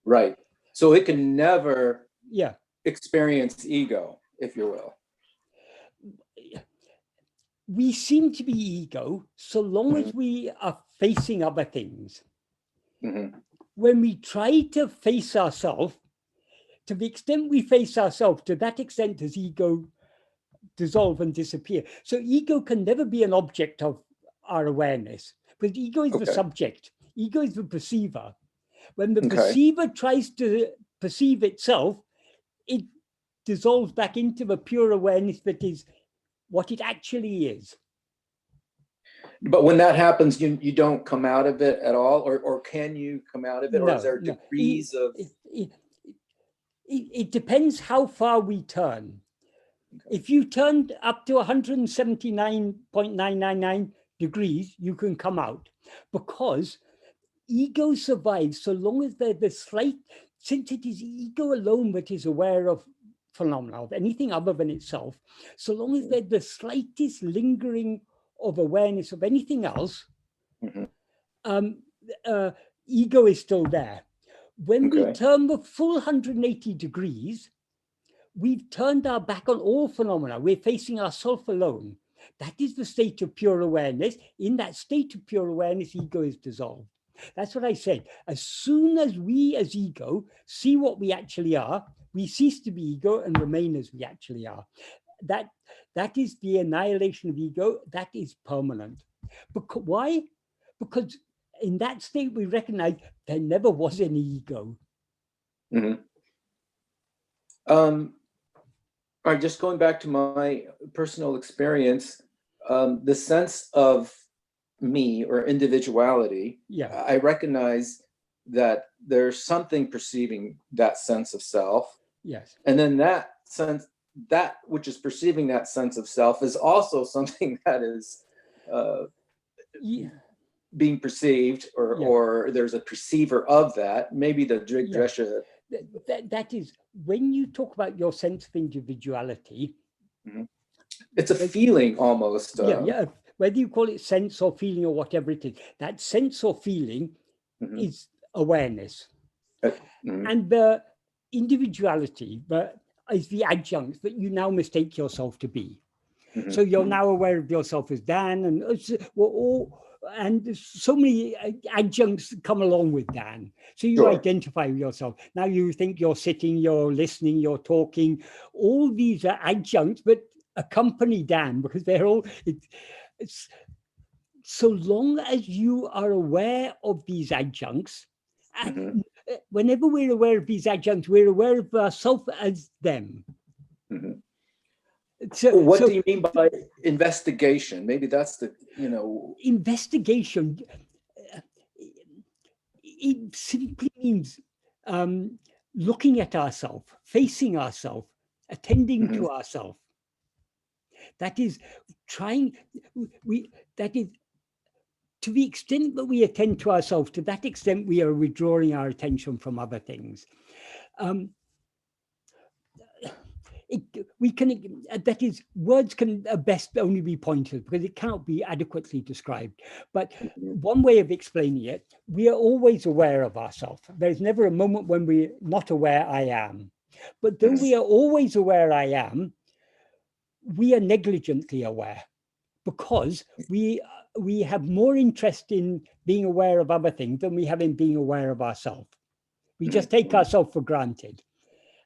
Right. So it can never experience ego, if you will. We seem to be ego so long as we are facing other things. When we try to face ourselves, to the extent we face ourselves, to that extent does ego dissolve and disappear. So ego can never be an object of our awareness, because ego is the subject. Ego is the perceiver. When the perceiver tries to perceive itself, it dissolves back into the pure awareness that is what it actually is. But when that happens, you don't come out of it at all, or can you come out of it, or is there degrees of? It depends how far we turn. If you turned up to 179.999 degrees, you can come out, because ego survives so long as there's the slight, since it is ego alone that is aware of phenomena, of anything other than itself, so long as there's the slightest lingering of awareness of anything else, ego is still there. When we turn the full 180 degrees, we've turned our back on all phenomena. We're facing ourselves alone. That is the state of pure awareness. In that state of pure awareness, ego is dissolved. That's what I said. As soon as we as ego see what we actually are, we cease to be ego and remain as we actually are. That is the annihilation of ego. That is permanent. Why? Because in that state, we recognize there never was any ego. All right, just going back to my personal experience, the sense of me or individuality, Yeah. I recognize that there's something perceiving that sense of self. Yes. And then that sense, that which is perceiving that sense of self is also something that is Yeah. being perceived, or there's a perceiver of that. Maybe the Upadēśa. That is, when you talk about your sense of individuality, it's a feeling almost. Yeah. Whether you call it sense or feeling or whatever it is, that sense or feeling is awareness. And the individuality is the adjunct that you now mistake yourself to be. So you're now aware of yourself as Dan, and so many adjuncts come along with Dan. So you identify with yourself. Now you think you're sitting, you're listening, you're talking. All these are adjuncts, but accompany Dan, because they're all, it's so long as you are aware of these adjuncts, and whenever we're aware of these adjuncts, we're aware of ourselves as them. So what do you mean by investigation? Maybe that's the, investigation. It simply means looking at ourselves, facing ourselves, attending to ourselves. That is that is, to the extent that we attend to ourselves, to that extent we are withdrawing our attention from other things. That is, words can best only be pointers because it cannot be adequately described. But one way of explaining it, we are always aware of ourselves. There's never a moment when we're not aware I am. But though we are always aware I am, we are negligently aware, because we have more interest in being aware of other things than we have in being aware of ourselves. We just take ourselves for granted.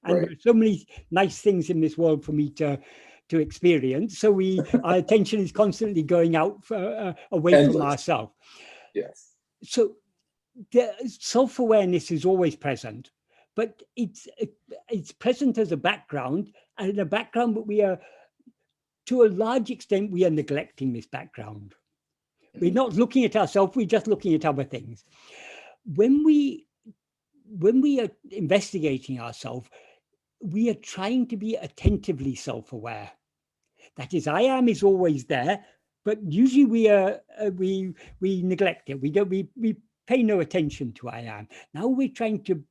And there are so many nice things in this world for me to experience. So our attention is constantly going out away from ourselves. Yes. So the self-awareness is always present, but it's present as a background, and in a background, but we are, to a large extent, we are neglecting this background. We're not looking at ourselves, we're just looking at other things. When we are investigating ourselves, we are trying to be attentively self-aware. That is, I am is always there, but usually we neglect it. We pay no attention to I am. Now we're trying to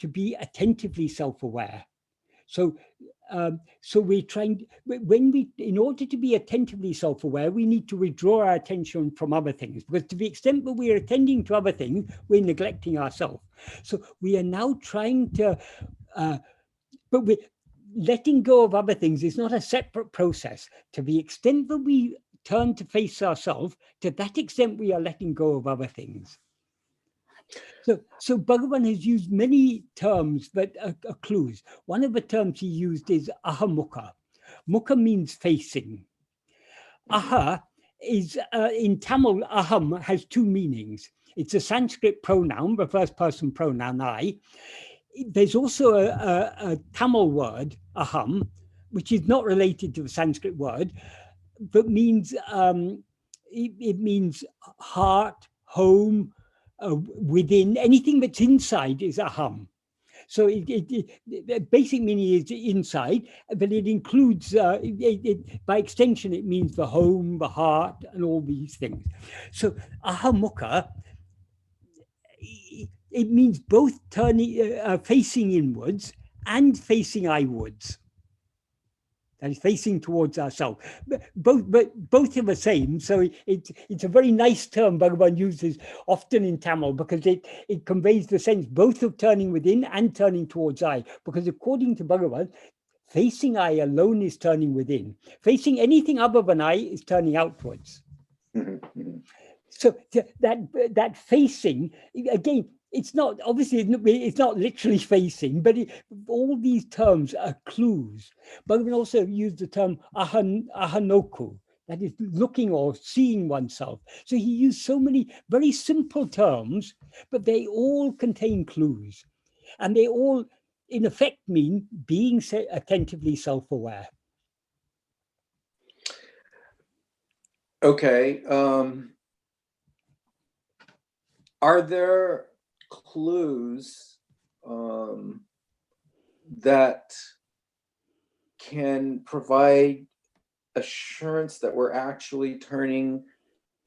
be attentively self-aware. So we're trying, in order to be attentively self-aware, we need to withdraw our attention from other things, because to the extent that we are attending to other things, we're neglecting ourselves. So we are now trying to, but we're letting go of other things is not a separate process. To the extent that we turn to face ourselves, to that extent we are letting go of other things. So Bhagavan has used many terms that are clues. One of the terms he used is ahamukha. Mukha means facing. Aha is, in Tamil, aham has two meanings. It's a Sanskrit pronoun, the first person pronoun, I. There's also a Tamil word, aham, which is not related to the Sanskrit word, but means, it means heart, home, within. Anything that's inside is aham. So the basic meaning is inside, but it includes, by extension, it means the home, the heart, and all these things. So ahamukha, it means both turning, facing inwards and facing eyewards. That is facing towards ourselves. Both are the same. So it's a very nice term Bhagavan uses often in Tamil, because it conveys the sense both of turning within and turning towards I. Because according to Bhagavan, facing I alone is turning within. Facing anything other than I is turning outwards. So that facing, again, it's not, obviously, it's not literally facing, but all these terms are clues. Bhagavan also used the term ahanoku, that is looking or seeing oneself. So he used so many very simple terms, but they all contain clues. And they all, in effect mean being attentively self-aware. Okay. Are there clues that can provide assurance that we're actually turning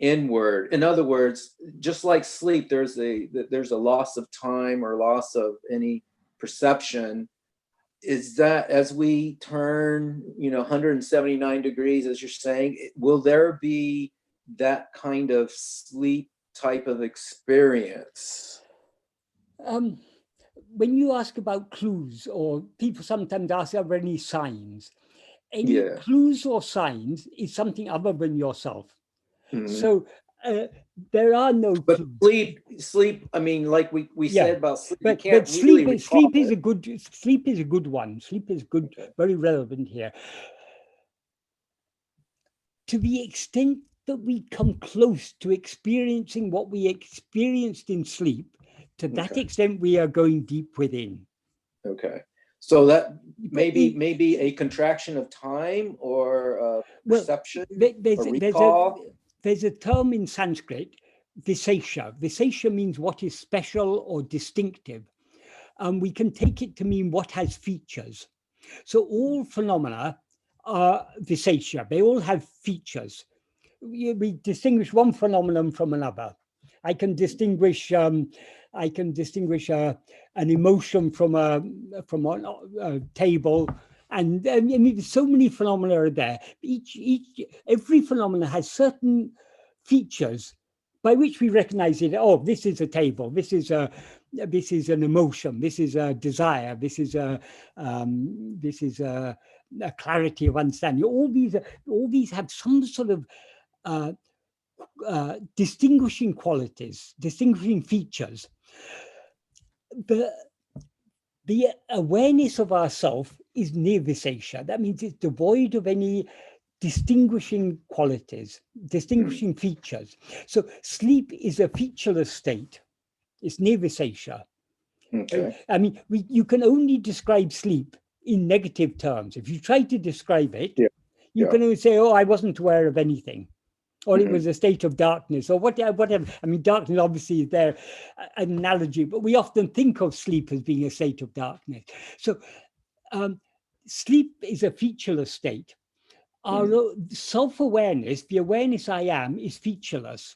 inward? In other words, just like sleep, there's a loss of time or loss of any perception. Is that as we turn 179 degrees, as you're saying, will there be that kind of sleep type of experience? When you ask about clues, or people sometimes ask, are there any signs? Any clues or signs is something other than yourself. Mm-hmm. So there are no clues. Sleep. I mean, like we said about sleep, but sleep is a good one. Sleep is good, very relevant here. To the extent that we come close to experiencing what we experienced in sleep, to that extent we are going deep within. Okay. So that maybe a contraction of time or perception, or recall. There's a term in Sanskrit, Viseṣa. Viseṣa means what is special or distinctive. And we can take it to mean what has features. So all phenomena are Viseṣa. They all have features. We distinguish one phenomenon from another. I can distinguish an emotion from a table, and I mean, so many phenomena are there. Every phenomena has certain features by which we recognize it. Oh, this is a table. This is an emotion. This is a desire. This is a clarity of understanding. All these have some sort of distinguishing qualities, distinguishing features. The awareness of ourself is nirviseṣa. That means it's devoid of any distinguishing qualities, distinguishing features. So sleep is a featureless state. It's nirviseṣa. Okay. I mean, you can only describe sleep in negative terms. If you try to describe it, you can only say, oh, I wasn't aware of anything. Or it was a state of darkness, or whatever. I mean, darkness obviously is there, an analogy, but we often think of sleep as being a state of darkness. So sleep is a featureless state. Our self-awareness, the awareness I am, is featureless.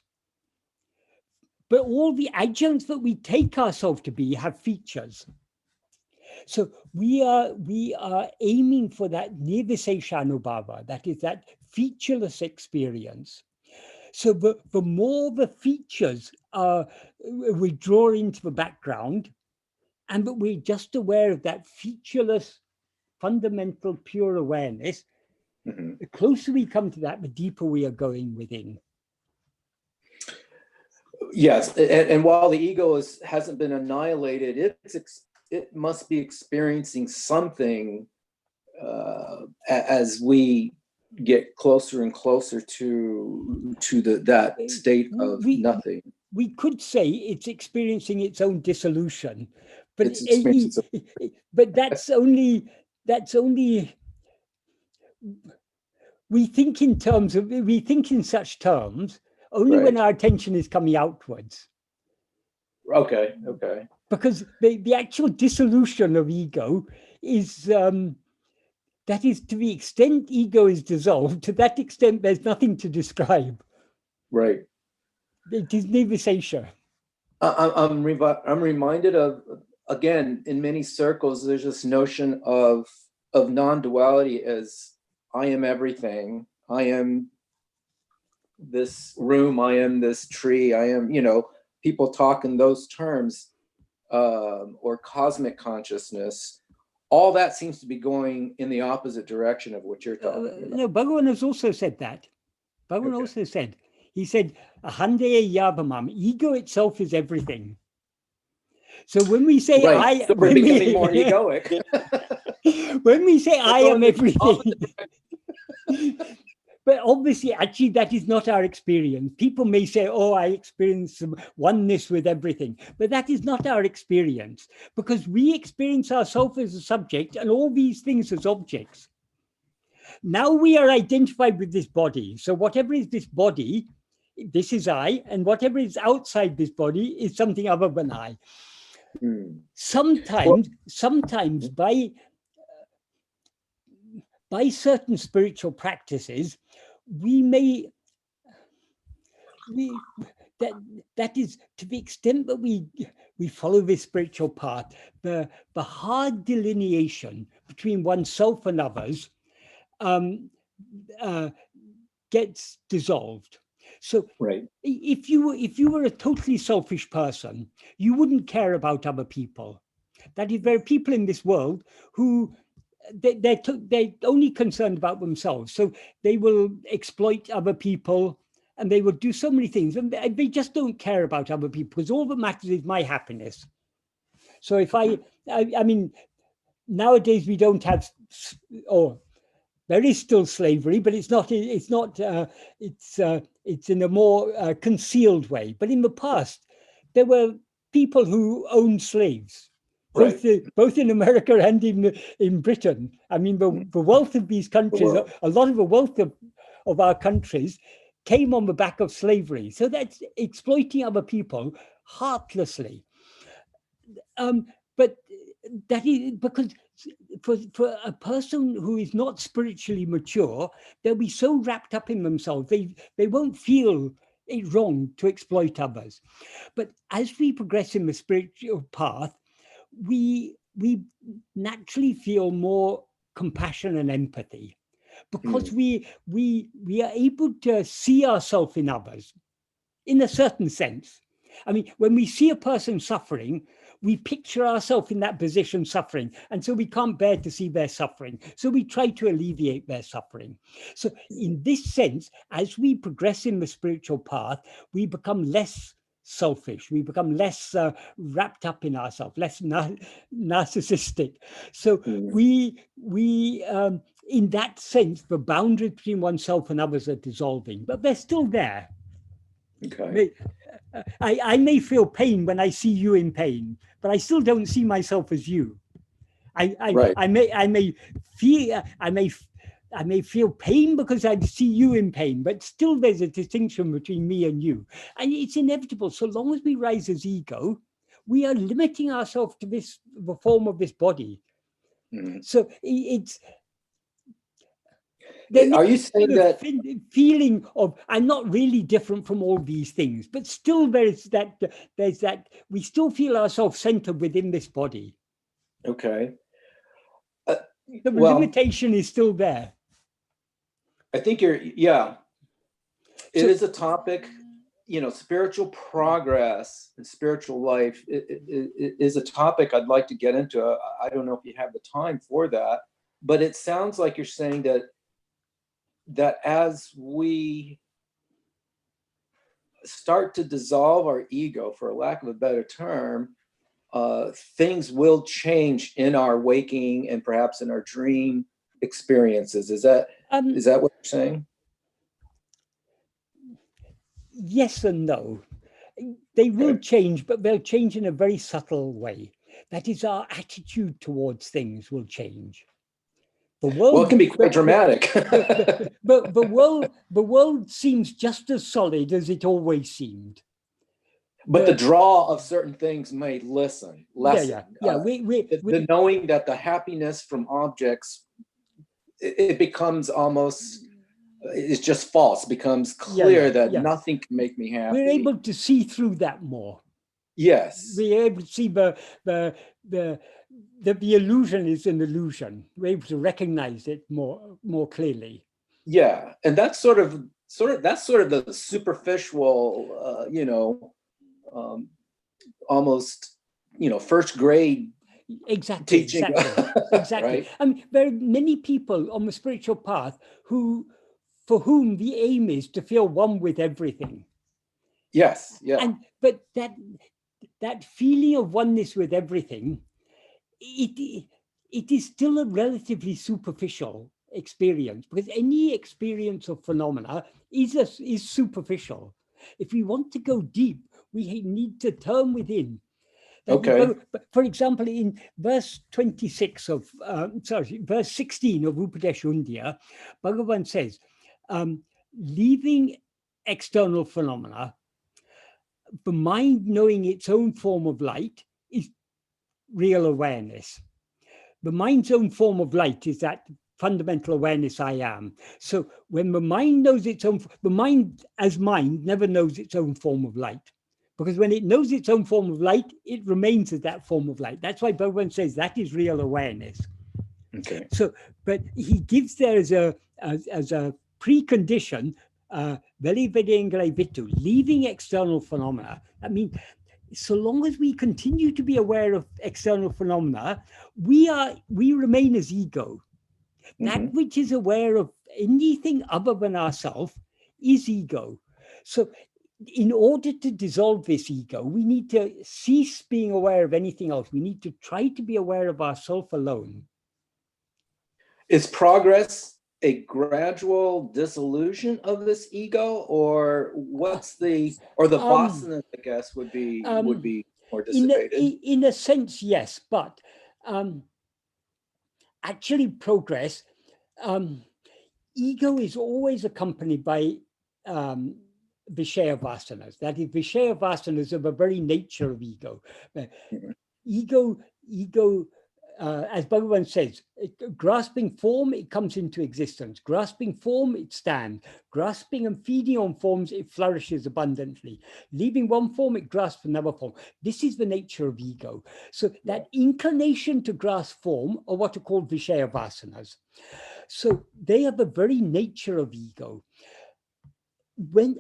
But all the adjuncts that we take ourselves to be have features. So we are aiming for that nirviseṣa anubhava, that is that featureless experience. So the more the features we draw into the background, and that we're just aware of that featureless, fundamental, pure awareness, the closer we come to that, the deeper we are going within. Yes, and while the ego hasn't been annihilated, it must be experiencing something as we get closer and closer to that state of nothing. We could say it's experiencing its own dissolution, but that's only we think in such terms only when our attention is coming outwards. Okay. Because the actual dissolution of ego is that is, to the extent ego is dissolved, to that extent there's nothing to describe. Right. It is nirviseṣa. I'm reminded of, again, in many circles, there's this notion of non-duality as I am everything. I am this room. I am this tree. I am, people talk in those terms, or cosmic consciousness. All that seems to be going in the opposite direction of what you're talking about. No, Bhagavan has also said that. Bhagavan also said, he said, ahandeya yavamam, ego itself is everything. So when we say so we're becoming more egoic. When we say I am everything, But obviously, actually, that is not our experience. People may say, oh, I experience some oneness with everything. But that is not our experience, because we experience ourselves as a subject and all these things as objects. Now we are identified with this body. So whatever is this body, this is I, and whatever is outside this body is something other than I. Sometimes by certain spiritual practices, that is, to the extent that we follow this spiritual path, the hard delineation between oneself and others gets dissolved. So if you were a totally selfish person, you wouldn't care about other people. That is, there are people in this world who they're only concerned about themselves. So they will exploit other people and they will do so many things, and they just don't care about other people, because all that matters is my happiness. So if I mean, nowadays we don't have, or there is still slavery, but it's in a more concealed way. But in the past, there were people who owned slaves, both in America and in Britain. I mean, the wealth of these countries, a lot of the wealth of our countries came on the back of slavery. So that's exploiting other people heartlessly. But that is because for a person who is not spiritually mature, they'll be so wrapped up in themselves, they won't feel it wrong to exploit others. But as we progress in the spiritual path, we naturally feel more compassion and empathy, because we are able to see ourselves in others in a certain sense. I mean, when we see a person suffering, we picture ourselves in that position suffering, and so we can't bear to see their suffering. So we try to alleviate their suffering. So in this sense, as we progress in the spiritual path, we become less selfish, we become less wrapped up in ourselves, less narcissistic. So we in that sense, the boundaries between oneself and others are dissolving, but they're still there. Okay. I may feel pain when I see you in pain, but I still don't see myself as you. I may feel pain because I see you in pain, but still there's a distinction between me and you. And it's inevitable. So long as we rise as ego, we are limiting ourselves to the form of this body. So it's... Are you saying that feeling of I'm not really different from all these things, but still there's that we still feel ourselves centered within this body. Okay. The limitation is still there. I think it is a topic, spiritual progress and spiritual life is a topic I'd like to get into. I don't know if you have the time for that, but it sounds like you're saying that as we start to dissolve our ego, for lack of a better term, things will change in our waking and perhaps in our dream experiences. Is that what you're saying? Yes and no. They will change, but they'll change in a very subtle way. That is, our attitude towards things will change. It can be quite dramatic. But the world seems just as solid as it always seemed. But the draw of certain things may lessen. The knowing that the happiness from objects, it becomes almost, it's just false. It becomes clear that nothing can make me happy. We're able to see through that more. Yes. We're able to see the illusion is an illusion. We're able to recognize it more clearly. Yeah, and that's sort of the superficial, almost, first grade teaching. Exactly. Right? I mean, there are many people on the spiritual path for whom the aim is to feel one with everything. Yes. Yeah. But that feeling of oneness with everything, it is still a relatively superficial experience, because any experience of phenomena is superficial. If we want to go deep, we need to turn within. Okay. For example, in verse 26 of, verse 16 of Upadēśa Undiyār, Bhagavan says, leaving external phenomena, the mind knowing its own form of light is real awareness. The mind's own form of light is that fundamental awareness I am. So when the mind knows its own, the mind as mind never knows its own form of light. Because when it knows its own form of light, it remains as that form of light. That's why Bhagavan says that is real awareness. Okay. So, but he gives there as a precondition, leaving external phenomena. I mean, so long as we continue to be aware of external phenomena, we remain as ego. That which is aware of anything other than ourself is ego. So in order to dissolve this ego, we need to cease being aware of anything else. We need to try to be aware of ourself alone. Is progress a gradual dissolution of this ego, or what's the vasana, I guess, would be more dissipated? In a sense, yes, but actually progress, ego is always accompanied by Vishaya vasanas. That is, Vishaya vasanas are the very nature of ego. Ego, as Bhagavan says, grasping form, it comes into existence. Grasping form, it stands. Grasping and feeding on forms, it flourishes abundantly. Leaving one form, it grasps another form. This is the nature of ego. So that inclination to grasp form are what are called Vishaya vasanas. So they are the very nature of ego. When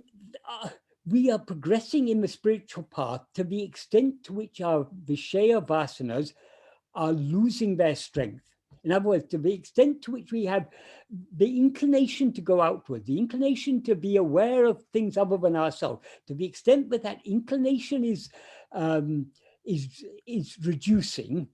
we are progressing in the spiritual path, to the extent to which our Vishaya vasanas are losing their strength. In other words, to the extent to which we have the inclination to go outward, the inclination to be aware of things other than ourselves, to the extent that that inclination is reducing,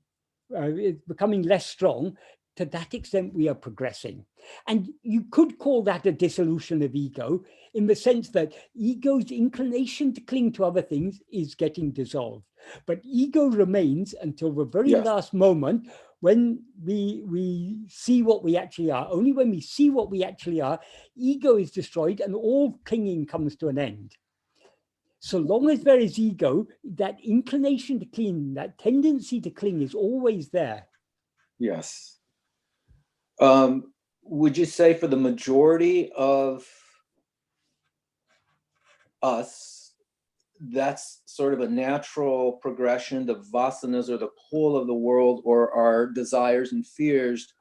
it's becoming less strong, to that extent we are progressing. And you could call that a dissolution of ego, in the sense that ego's inclination to cling to other things is getting dissolved. But ego remains until the very last moment, when we see what we actually are. Only when we see what we actually are, ego is destroyed and all clinging comes to an end. So long as there is ego, that inclination to cling, that tendency to cling is always there. Yes. Would you say for the majority of us, that's sort of a natural progression? The vasanas or the pull of the world or our desires and fears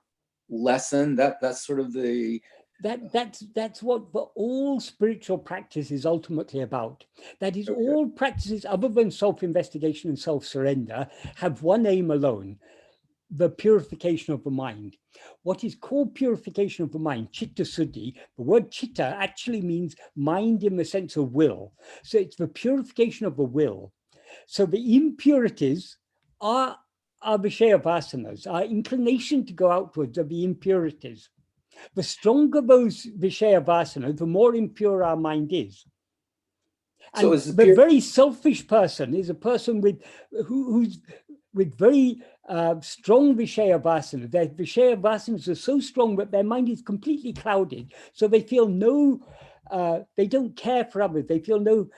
lessen? That's sort of the... That's what all spiritual practice is ultimately about. That is, all practices other than self-investigation and self-surrender have one aim alone: the purification of the mind. What is called purification of the mind, chitta suddhi, the word chitta actually means mind in the sense of will. So it's the purification of the will. So the impurities are Vishaya vasanas. Our inclination to go outwards are the impurities. The stronger those Vishaya vasanas, the more impure our mind is. And so the very selfish person is a person who's with very strong Vishaya vasanas. Their Vishaya vasanas are so strong that their mind is completely clouded. So they feel they don't care for others. They feel no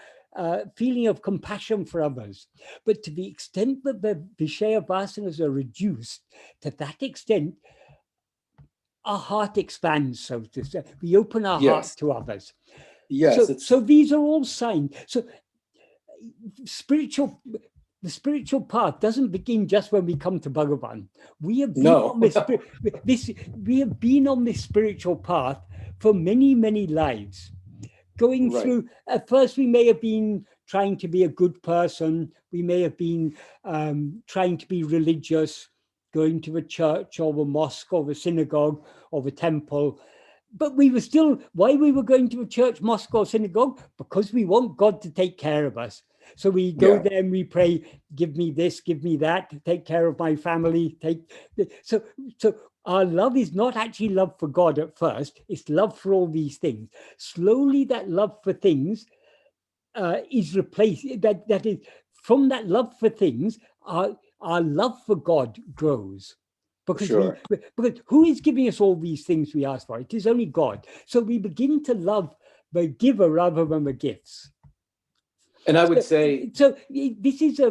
feeling of compassion for others. But to the extent that the Vishaya vasanas are reduced, to that extent, our heart expands, so to say. We open our heart to others. Yes. So these are all signs. So the spiritual path doesn't begin just when we come to Bhagavan. We have been on we have been on this spiritual path for many, many lives. Going through, at first we may have been trying to be a good person. We may have been trying to be religious, going to a church or the mosque or the synagogue or the temple. But we were still, why we were going to a church, mosque or synagogue? Because we want God to take care of us. So we go there and we pray, give me this, give me that, take care of my family. So our love is not actually love for God at first, it's love for all these things. Slowly that love for things is replaced, that is, from that love for things, our love for God grows. Because, Sure. because who is giving us all these things we ask for? It is only God. So we begin to love the giver rather than the gifts. And I would say, so this is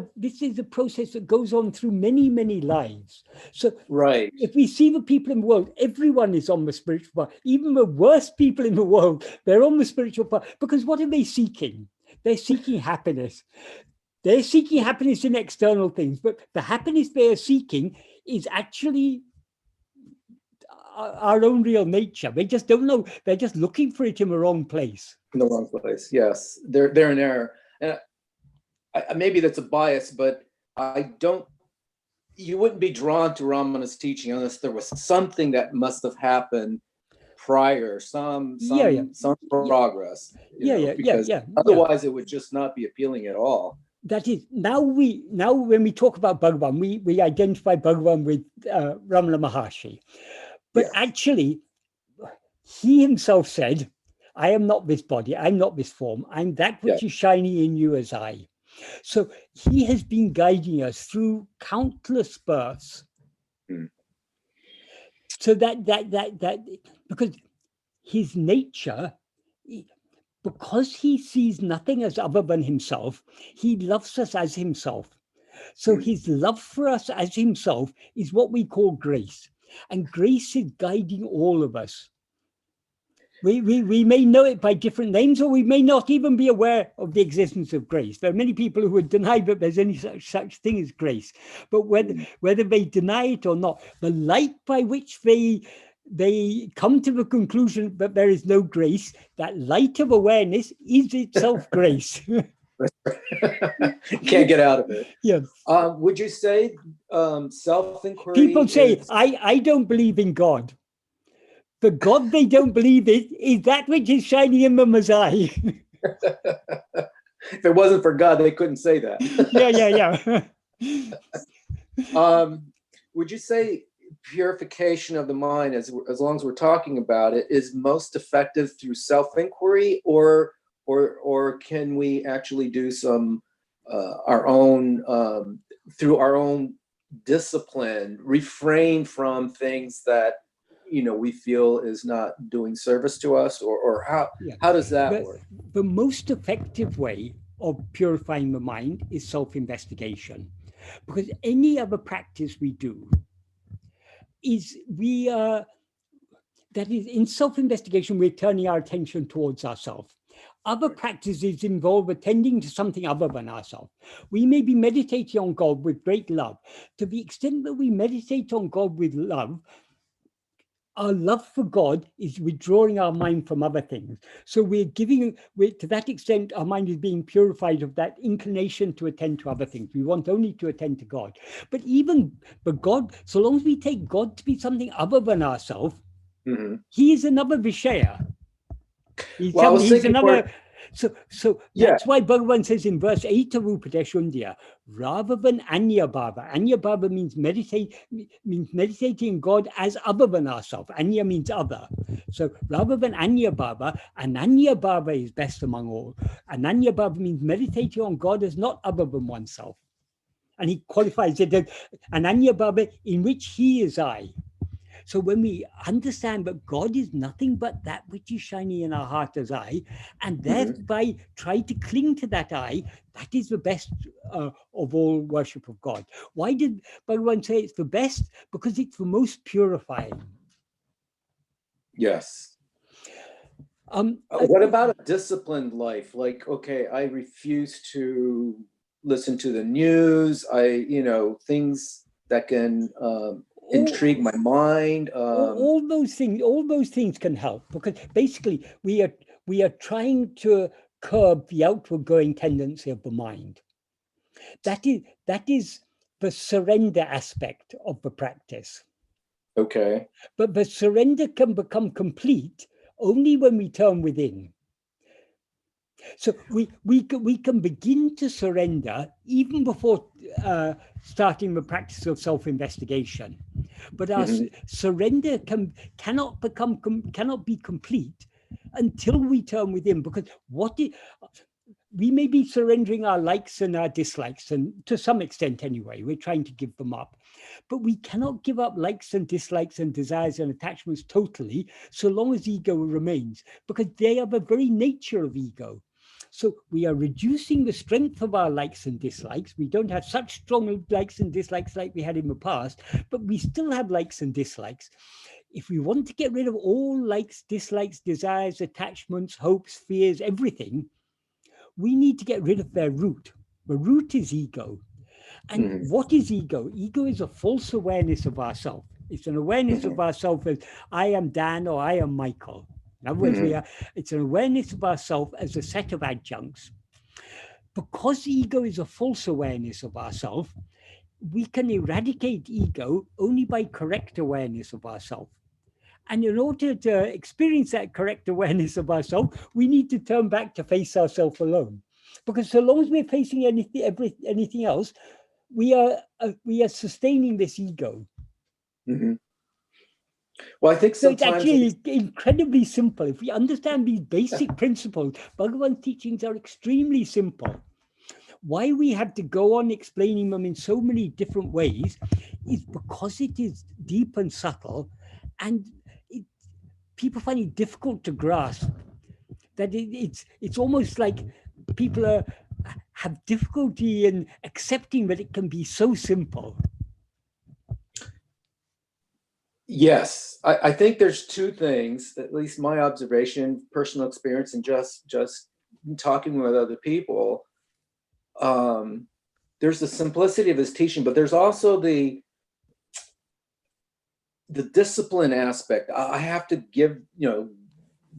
a process that goes on through many lives. So right. if we see the people in the world, everyone is on the spiritual path. Even the worst people in the world, they're on the spiritual path. Because what are they seeking? They're seeking happiness. They're seeking happiness in external things, but the happiness they are seeking is actually our own real nature. They just don't know. They're just looking for it in the wrong place. In the wrong place. Yes, they're in error. And maybe that's a bias, but you wouldn't be drawn to Ramana's teaching unless there was something that must have happened prior, some progress. Because otherwise it would just not be appealing at all. That is, now when we talk about Bhagavan, we identify Bhagavan with Ramana Maharshi. But actually, he himself said, I am not this body, I'm not this form, I'm that which is shining in you as I. So he has been guiding us through countless births. So that because his nature, because he sees nothing as other than himself, he loves us as himself. So his love for us as himself is what we call grace. And grace is guiding all of us. We may know it by different names, or we may not even be aware of the existence of grace. There are many people who would deny that there's any such thing as grace. But whether they deny it or not, the light by which they come to the conclusion that there is no grace, that light of awareness is itself grace. Can't get out of it. Yeah. Would you say self-inquiry? People say, I don't believe in God. The God they don't believe is that which is shining in them as I. If it wasn't for God, they couldn't say that. Would you say purification of the mind, as long as we're talking about it, is most effective through self-inquiry, or can we actually do some our own through our own discipline, refrain from things that we feel is not doing service to us, or how does that work? The most effective way of purifying the mind is self-investigation, because any other practice we do is that is, in self-investigation, we're turning our attention towards ourselves. Other practices involve attending to something other than ourselves. We may be meditating on God with great love. To the extent that we meditate on God with love, our love for God is withdrawing our mind from other things. So to that extent, our mind is being purified of that inclination to attend to other things. We want only to attend to God. But God, so long as we take God to be something other than ourselves, he is another Vishaya. He's another. So that's why Bhagavan says in verse 8 of Upadēśa Undiyār, rather than Anya-bhava. Anya-bhava means meditating God as other than ourselves. Anya means other. So rather than Anya-bhava, Ananya-bhava is best among all. Ananya-bhava means meditating on God as not other than oneself. And he qualifies it as Ananya-bhava, in which he is I. So when we understand that God is nothing but that which is shining in our heart as I, and thereby try to cling to that I, that is the best of all worship of God. Why did Bhagavan say it's the best? Because it's the most purifying. Yes. What about a disciplined life? Like, okay, I refuse to listen to the news. Things that can intrigue my mind. All those things can help, because basically we are trying to curb the outward going tendency of the mind. That is the surrender aspect of the practice. Okay. But the surrender can become complete only when we turn within. So we can begin to surrender even before starting the practice of self-investigation. but our surrender cannot be complete until we turn within, because we may be surrendering our likes and our dislikes, and to some extent anyway, we're trying to give them up. But we cannot give up likes and dislikes and desires and attachments totally, so long as ego remains, because they are the very nature of ego. So we are reducing the strength of our likes and dislikes. We don't have such strong likes and dislikes like we had in the past, but we still have likes and dislikes. If we want to get rid of all likes, dislikes, desires, attachments, hopes, fears, everything, we need to get rid of their root. The root is ego. And what is ego? Ego is a false awareness of ourself. It's an awareness of ourself as I am Dan or I am Michael. In other words, it's an awareness of ourself as a set of adjuncts. Because ego is a false awareness of ourself, we can eradicate ego only by correct awareness of ourself. And in order to experience that correct awareness of ourselves, we need to turn back to face ourselves alone. Because so long as we're facing anything else, we are sustaining this ego. Well, I think so it's sometimes actually incredibly simple. If we understand these basic principles, Bhagavan's teachings are extremely simple. Why we have to go on explaining them in so many different ways is because it is deep and subtle, and people find it difficult to grasp. That it's almost like people have difficulty in accepting that it can be so simple. Yes, I think there's two things, at least my observation, personal experience, and just talking with other people. There's the simplicity of his teaching, but there's also the discipline aspect. I have to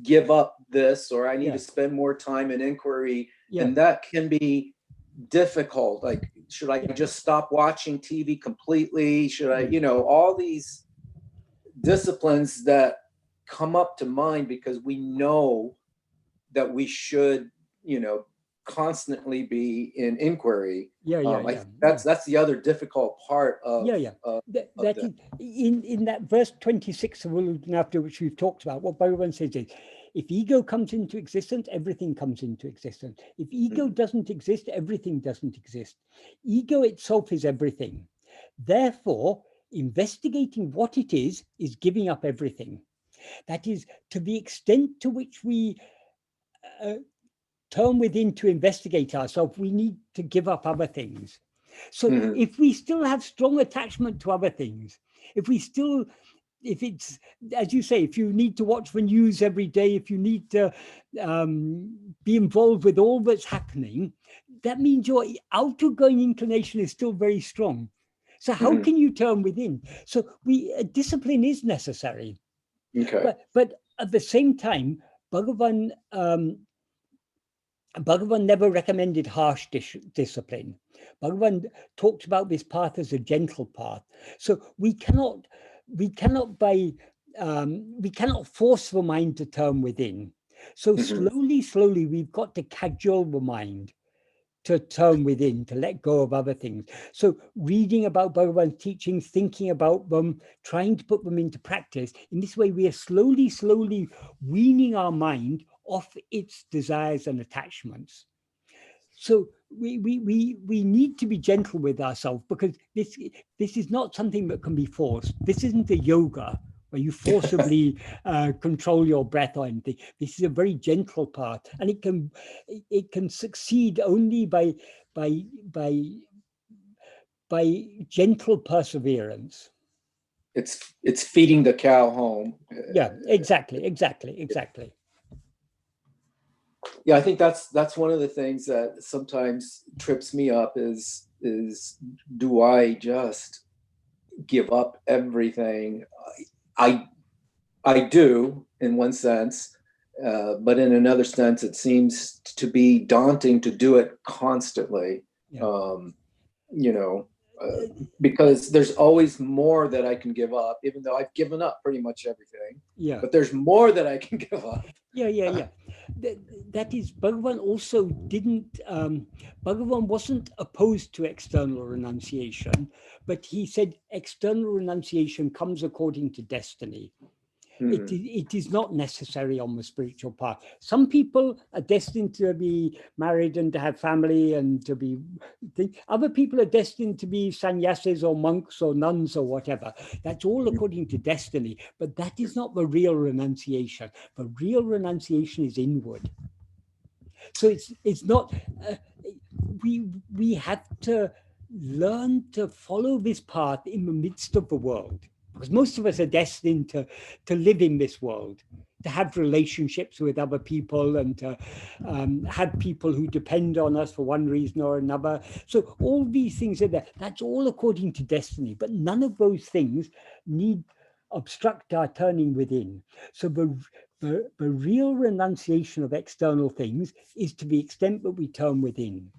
give up this, or I need to spend more time in inquiry, and that can be difficult. Like, should I just stop watching TV completely? Should I, all these disciplines that come up to mind because we know that we should, constantly be in inquiry. That's the other difficult part of in that verse 26 of Uḷḷadu Nāṛpadu, which we've talked about, what Bhagavan says is, if ego comes into existence, everything comes into existence. If ego doesn't exist, everything doesn't exist. Ego itself is everything. Therefore, investigating what it is giving up everything. That is, to the extent to which we turn within to investigate ourselves, we need to give up other things. So if we still have strong attachment to other things, if it's, as you say, if you need to watch the news every day, if you need to be involved with all that's happening, that means your outgoing inclination is still very strong. So how can you turn within? So discipline is necessary. Okay. But at the same time, Bhagavan never recommended harsh discipline. Bhagavan talked about this path as a gentle path. So we cannot force the mind to turn within. So slowly, we've got to cajole the mind to turn within, to let go of other things. So reading about Bhagavan's teachings, thinking about them, trying to put them into practice. In this way, we are slowly weaning our mind off its desires and attachments. So we need to be gentle with ourselves, because this is not something that can be forced. This isn't a yoga where you forcibly control your breath or anything. This is a very gentle path, and it can succeed only by gentle perseverance. It's feeding the cow home. Yeah, exactly. Yeah, I think that's one of the things that sometimes trips me up is do I just give up everything? I do in one sense, but in another sense, it seems to be daunting to do it constantly. Because there's always more that I can give up, even though I've given up pretty much everything. But there's more that I can give up. that is, Bhagavan also didn't, Bhagavan wasn't opposed to external renunciation, but he said external renunciation comes according to destiny. It is not necessary on the spiritual path. Some people are destined to be married and to have family and to be, other people are destined to be sannyasis or monks or nuns or whatever. That's all according to destiny, but that is not the real renunciation. The real renunciation is inward. So it's not, we have to learn to follow this path in the midst of the world. Because most of us are destined to live in this world, to have relationships with other people and to have people who depend on us for one reason or another. So all these things are there. That's all according to destiny, but none of those things need obstruct our turning within. So the real renunciation of external things is to the extent that we turn within.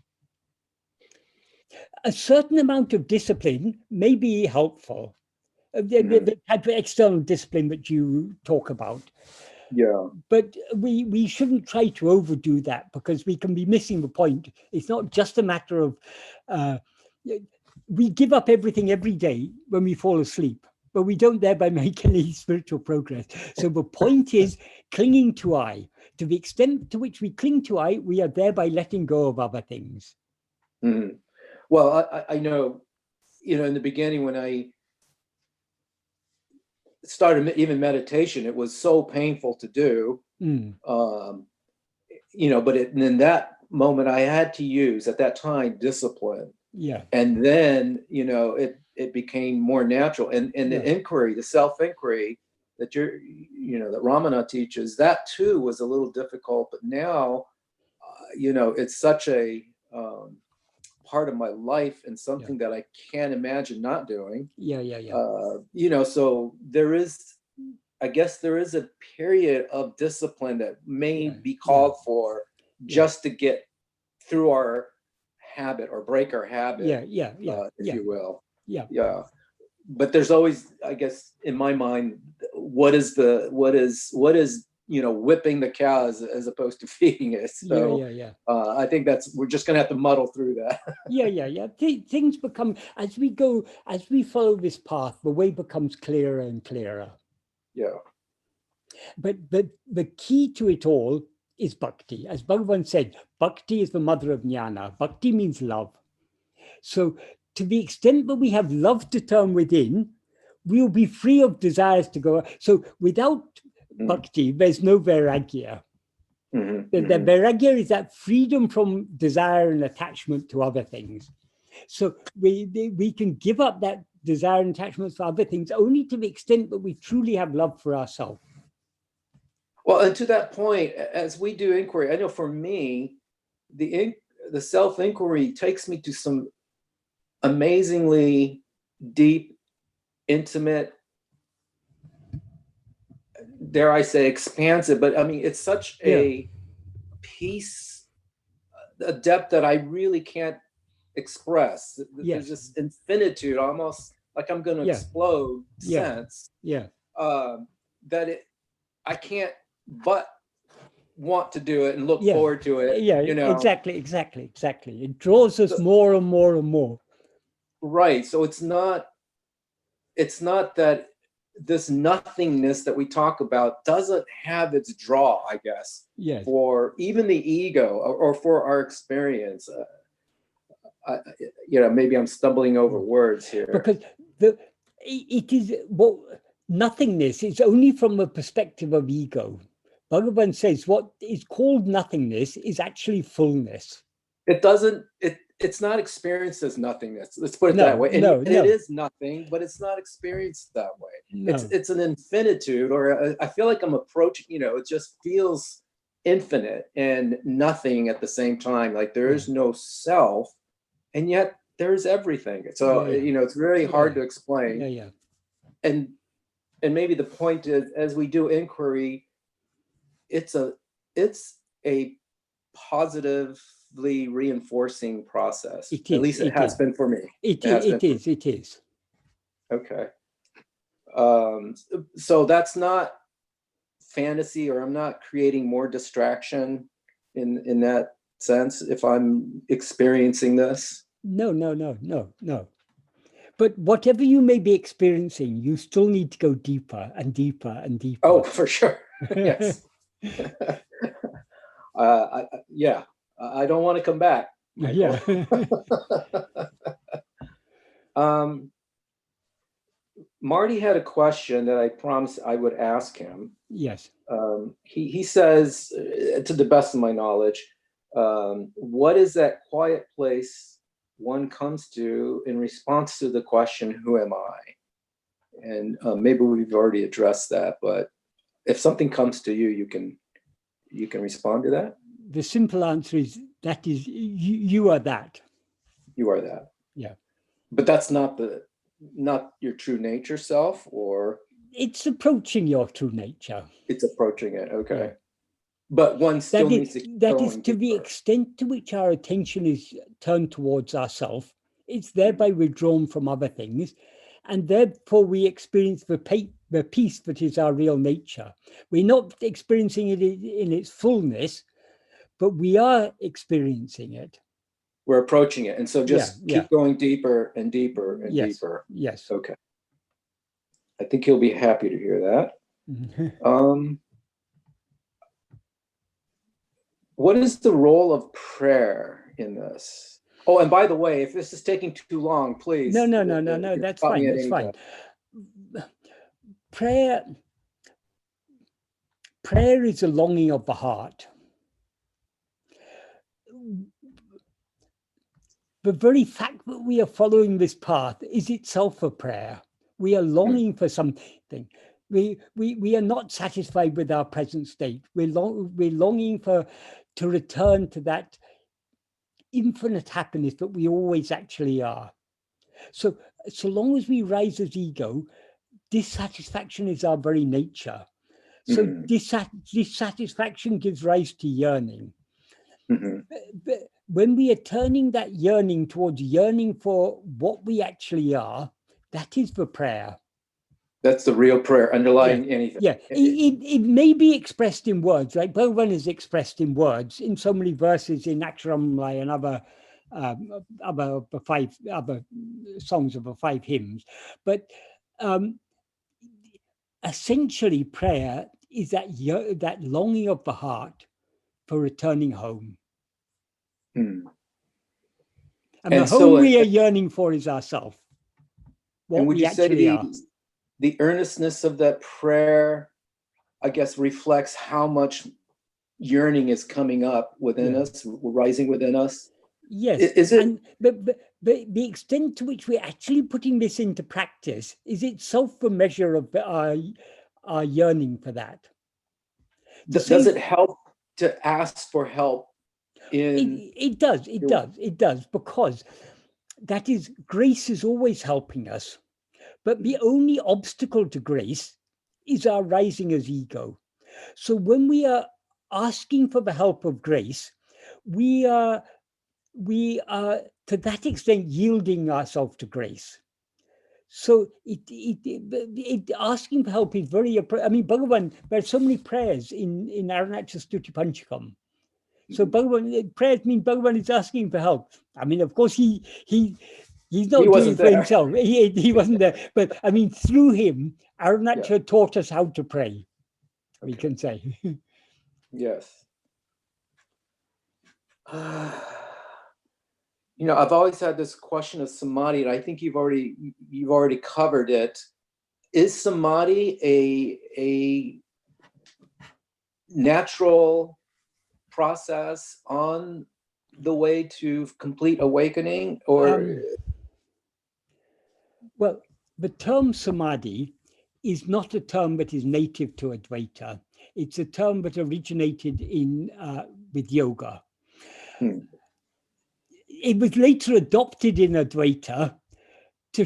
A certain amount of discipline may be helpful. The type of external discipline that you talk about. Yeah. But we shouldn't try to overdo that, because we can be missing the point. It's not just a matter of, we give up everything every day when we fall asleep, but we don't thereby make any spiritual progress. So the point is clinging to I. To the extent to which we cling to I, we are thereby letting go of other things. Well, I know, in the beginning when I started even meditation, it was so painful to do, but in that moment I had to use at that time discipline. Yeah. And then, it became more natural. And the inquiry, the self-inquiry that that Ramana teaches, that too was a little difficult, but now, it's such a part of my life and something that I can't imagine not doing. So I guess there is a period of discipline that may be called for just to get through our habit or break our habit, if you will. But there's always, I guess, in my mind, what is whipping the cow as opposed to feeding it. So I think we're just going to have to muddle through that. Things become, as we follow this path, the way becomes clearer and clearer. But the key to it all is bhakti. As Bhagavan said, bhakti is the mother of jnana. Bhakti means love. So to the extent that we have love to turn within, we'll be free of desires to go. So without bhakti, there's no vairagya. The vairagya is that freedom from desire and attachment to other things. So we can give up that desire and attachment for other things only to the extent that we truly have love for ourselves. Well, and to that point, as we do inquiry, I know for me, the self-inquiry takes me to some amazingly deep, intimate, dare I say, expansive, but I mean, it's such a peace, a depth that I really can't express. There's this infinitude, almost like I'm going to explode sense. That I can't but want to do it and look forward to it. Exactly. It draws us more and more and more. Right. So it's not that this nothingness that we talk about doesn't have its draw, I guess, for even the ego or for our experience. Maybe I'm stumbling over words here. Because it is nothingness is only from the perspective of ego. Bhagavan says what is called nothingness is actually fullness. It's not experienced as nothingness. Let's put it that way. And it is nothing, but it's not experienced that way. It's an infinitude, or I feel like I'm approaching, it just feels infinite and nothing at the same time. Like there is no self, and yet there's everything. So, it's very hard to explain. And maybe the point is, as we do inquiry, it's a positively reinforcing process. At least it has been for me. It is. Okay. So that's not fantasy, or I'm not creating more distraction in that sense if I'm experiencing this? No. But whatever you may be experiencing, you still need to go deeper and deeper and deeper. Oh, for sure. Yes. Yeah, I don't want to come back, Michael. Yeah. Marty had a question that I promised I would ask him. Yes. He says, to the best of my knowledge, what is that quiet place one comes to in response to the question, who am I? And maybe we've already addressed that, but if something comes to you, you can respond to that. The simple answer is that is you are that. You are that. Yeah. But that's not your true nature self, or it's approaching your true nature. It's approaching it. Okay. Yeah. But one still needs to keep that going is to the deeper. extent to which our attention is turned towards ourself, it's thereby withdrawn from other things, and therefore we experience the peace that is our real nature. We're not experiencing it in its fullness, but we are experiencing it. We're approaching it, and so just Yeah. keep going deeper and deeper and Yes. deeper. Yes. Okay. I think he'll be happy to hear that. What is the role of prayer in this? Oh, and by the way, if this is taking too long, please. No, that's fine. That's fine. Prayer is a longing of the heart. The very fact that we are following this path is itself a prayer. We are longing for something. We are not satisfied with our present state. We're longing to return to that infinite happiness that we always actually are. So long as we rise as ego, dissatisfaction is our very nature. So dissatisfaction gives rise to yearning. But when we are turning that yearning towards yearning for what we actually are, that is the prayer. That's the real prayer underlying anything. Yeah, it may be expressed in words, like Bhagavan is expressed in words in so many verses in Aksharamlaya and other songs of the 5 hymns. But essentially, prayer is that longing of the heart for returning home. And the home we are yearning for is ourself. And would you say the earnestness of that prayer, I guess, reflects how much yearning is coming up within us, rising within us? Yes. Is it? But the extent to which we're actually putting this into practice is itself a measure of our yearning for that. Does it help to ask for help? It does, because that is, grace is always helping us. But the only obstacle to grace is our rising as ego. So when we are asking for the help of grace, we are to that extent yielding ourselves to grace. So asking for help is very, I mean, Bhagavan, there are so many prayers in Arunachal Stuti Panchakam. So Bhagavan, prayers mean Bhagavan is asking for help. I mean, of course, he's not doing it for himself. He wasn't there. But I mean, through him, Arunachal taught us how to pray, we can say. Yes. You know, I've always had this question of samadhi, and I think you've already covered it. Is samadhi a natural process on the way to complete awakening, or? Well, the term samadhi is not a term that is native to Advaita. It's a term that originated with yoga. It was later adopted in Advaita to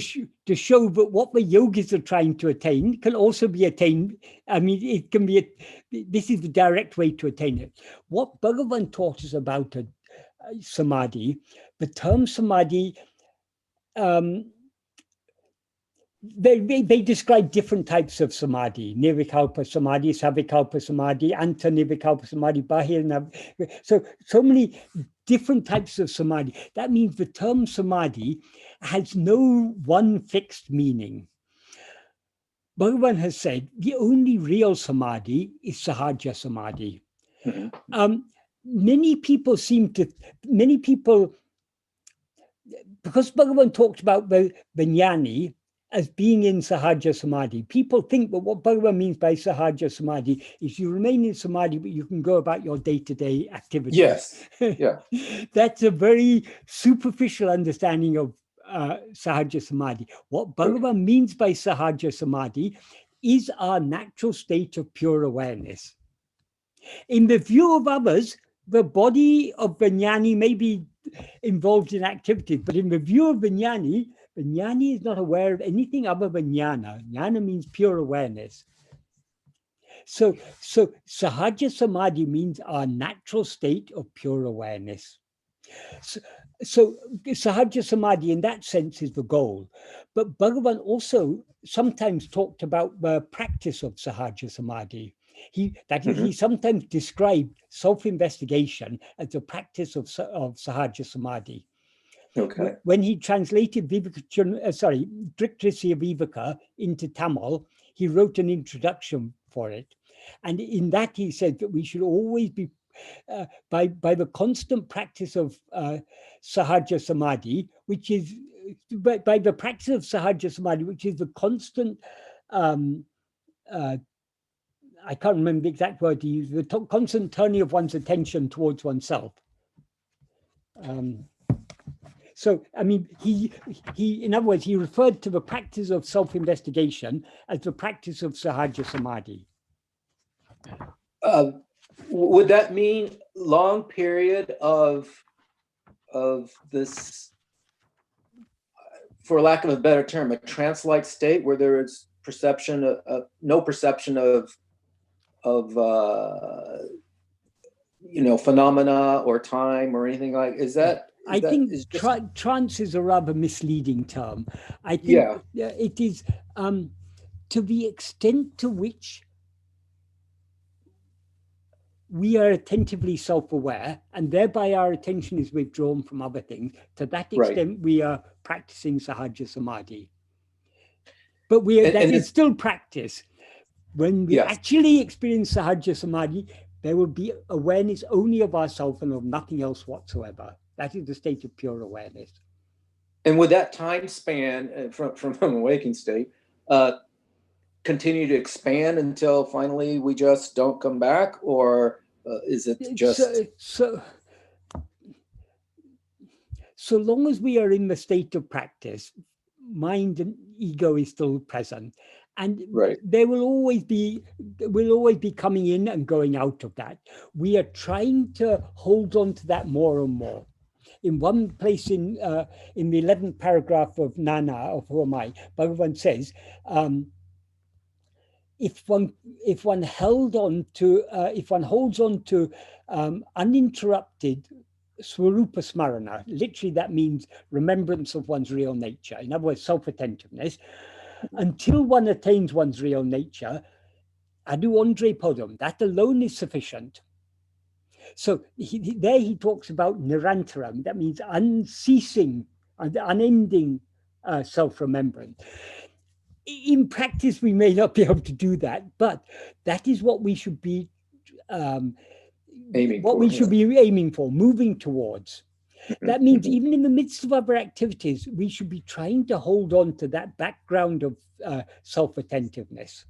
show that what the yogis are trying to attain can also be attained. I mean, it can be, this is the direct way to attain it. What Bhagavan taught us about samadhi, the term samadhi They describe different types of samadhi: nirvikalpa samadhi, savikalpa samadhi, anta-nirvikalpa samadhi, so many different types of samadhi. That means the term samadhi has no one fixed meaning. Bhagavan has said the only real samadhi is Sahaja Samadhi. Many people, because Bhagavan talked about the jnani as being in Sahaja Samadhi, people think that what Bhagavan means by Sahaja Samadhi is you remain in Samadhi, but you can go about your day-to-day activities. Yes, yeah. That's a very superficial understanding of Sahaja Samadhi. What Bhagavan means by Sahaja Samadhi is our natural state of pure awareness. In the view of others, the body of the jnani may be involved in activities, but in the view of the jnani is not aware of anything other than jnana. Jnana means pure awareness. So Sahaja Samadhi means our natural state of pure awareness. So Sahaja Samadhi in that sense is the goal. But Bhagavan also sometimes talked about the practice of Sahaja Samadhi. He sometimes described self-investigation as the practice of Sahaja Samadhi. Okay. When he translated Driktrasya Viveka into Tamil, he wrote an introduction for it. And in that he said that we should always be, by the constant practice of Sahaja Samadhi, which is, by the practice of Sahaja Samadhi, which is the constant, I can't remember the exact word he used, the constant turning of one's attention towards oneself. So, I mean, he, in other words, he referred to the practice of self-investigation as the practice of Sahaja Samadhi. Would that mean long period of this, for lack of a better term, a trance-like state where there is perception no perception of phenomena or time or anything like? I think trance is a rather misleading term. I think it is to the extent to which we are attentively self-aware, and thereby our attention is withdrawn from other things. To that extent, we are practicing Sahaja Samadhi. But that is still practice. When we actually experience Sahaja Samadhi, there will be awareness only of ourselves and of nothing else whatsoever. That is the state of pure awareness. And would that time span from a waking state continue to expand until finally we just don't come back, or is it just so long as we are in the state of practice, mind and ego is still present, and there will always be coming in and going out of that. We are trying to hold on to that more and more. In one place in the 11th paragraph of Nāṉ Ār, of Who Am I, Bhagavan says, if one holds on to uninterrupted Swarupa Smarana, literally that means remembrance of one's real nature, in other words, self-attentiveness, until one attains one's real nature, Adu Nāṛpadu, that alone is sufficient. So there he talks about nirantaram, that means unceasing and unending self-remembrance. In practice, we may not be able to do that, but that is what we should be aiming for, moving towards. That means even in the midst of other activities, we should be trying to hold on to that background of self-attentiveness.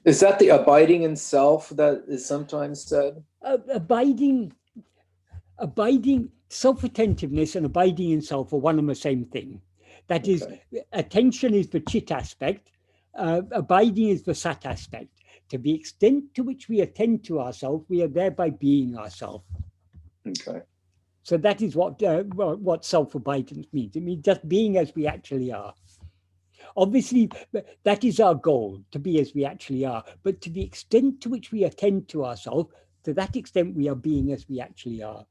Is that the abiding in self that is sometimes said? Abiding, self-attentiveness and abiding in self are one and the same thing. That is, attention is the chit aspect, abiding is the sat aspect. To the extent to which we attend to ourselves, we are thereby being ourselves. Okay. So that is what self-abidance means. It means just being as we actually are. Obviously, that is our goal, to be as we actually are. But to the extent to which we attend to ourselves, to that extent we are being as we actually are.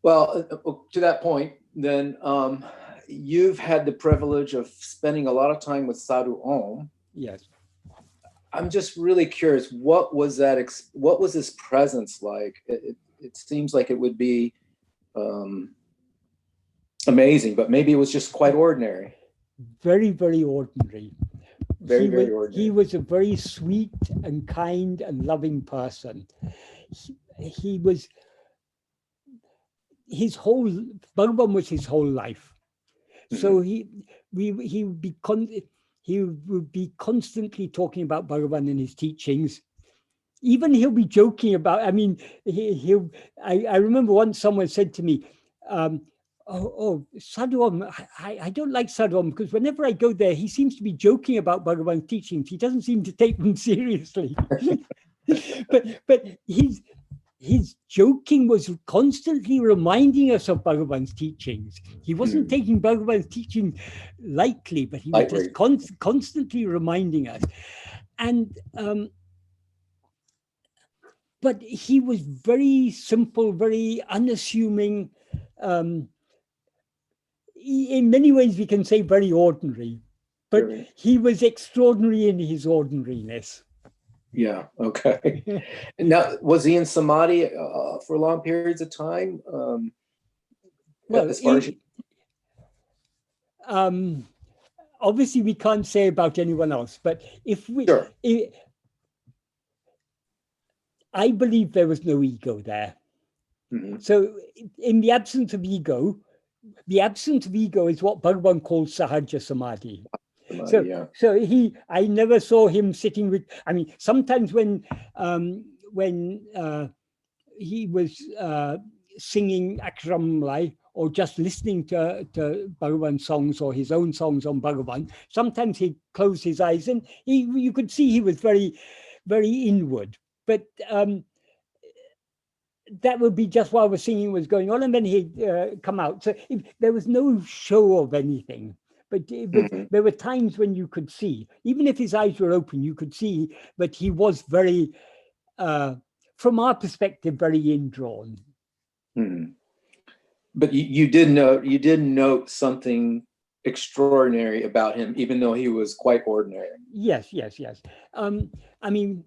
Well, to that point, then, you've had the privilege of spending a lot of time with Sadhu Om. Yes. I'm just really curious, what was his presence like? It seems like it would be amazing, but maybe it was just quite ordinary. Very, very ordinary. Very ordinary. He was a very sweet and kind and loving person. He was his whole, Bhagavan was his whole life. So he would be constantly talking about Bhagavan and his teachings. Even he'll be joking about, I mean, I remember once someone said to me, Sadhu Om, I don't like Sadhu Om because whenever I go there, he seems to be joking about Bhagavan's teachings. He doesn't seem to take them seriously. but his joking was constantly reminding us of Bhagavan's teachings. He wasn't taking Bhagavan's teaching lightly, but he was just constantly reminding us. And but he was very simple, very unassuming. In many ways, we can say very ordinary, but he was extraordinary in his ordinariness. Yeah, okay. Now, was he in Samadhi for long periods of time? Well, as far as obviously we can't say about anyone else, but if we, I believe there was no ego there. So in the absence of ego is what Bhagavan calls Sahaja Samadhi. So I never saw him sitting with, I mean, sometimes when he was singing Akramlai or just listening to Bhagavan songs or his own songs on Bhagavan, sometimes he'd close his eyes and you could see he was very, very inward. But that would be just while the singing was going on, and then he'd come out. So there was no show of anything. But there were times when you could see, even if his eyes were open, you could see that he was very, from our perspective, very indrawn. But you did note something extraordinary about him, even though he was quite ordinary. Yes. I mean,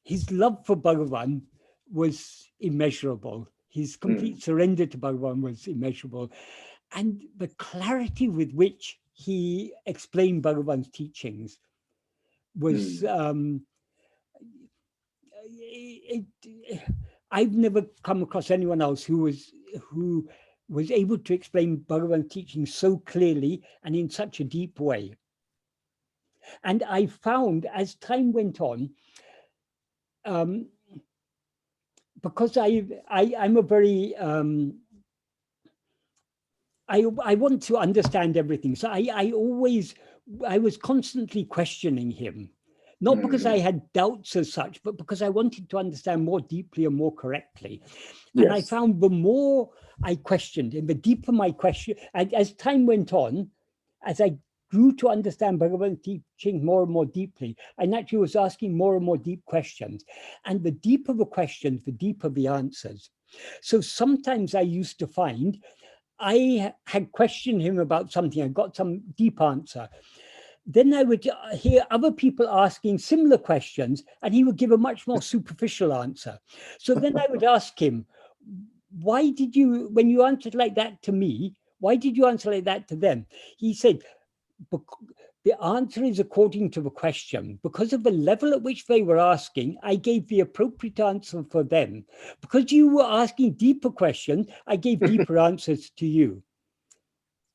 his love for Bhagavan was immeasurable. His complete surrender to Bhagavan was immeasurable. And the clarity with which he explained Bhagavan's teachings was, I've never come across anyone else who was able to explain Bhagavan's teachings so clearly and in such a deep way. And I found as time went on, because I'm a very, I want to understand everything. So I was constantly questioning him, not because I had doubts as such, but because I wanted to understand more deeply and more correctly. And I found the more I questioned him, the deeper my question, as time went on, as I grew to understand Bhagavan's teaching more and more deeply, I naturally was asking more and more deep questions. And the deeper the questions, the deeper the answers. So sometimes I used to find I had questioned him about something, I got some deep answer. Then I would hear other people asking similar questions, and he would give a much more superficial answer. So then I would ask him, why did you, when you answered like that to me, why did you answer like that to them? He said, the answer is according to the question. Because of the level at which they were asking, I gave the appropriate answer for them. Because you were asking deeper questions, I gave deeper answers to you.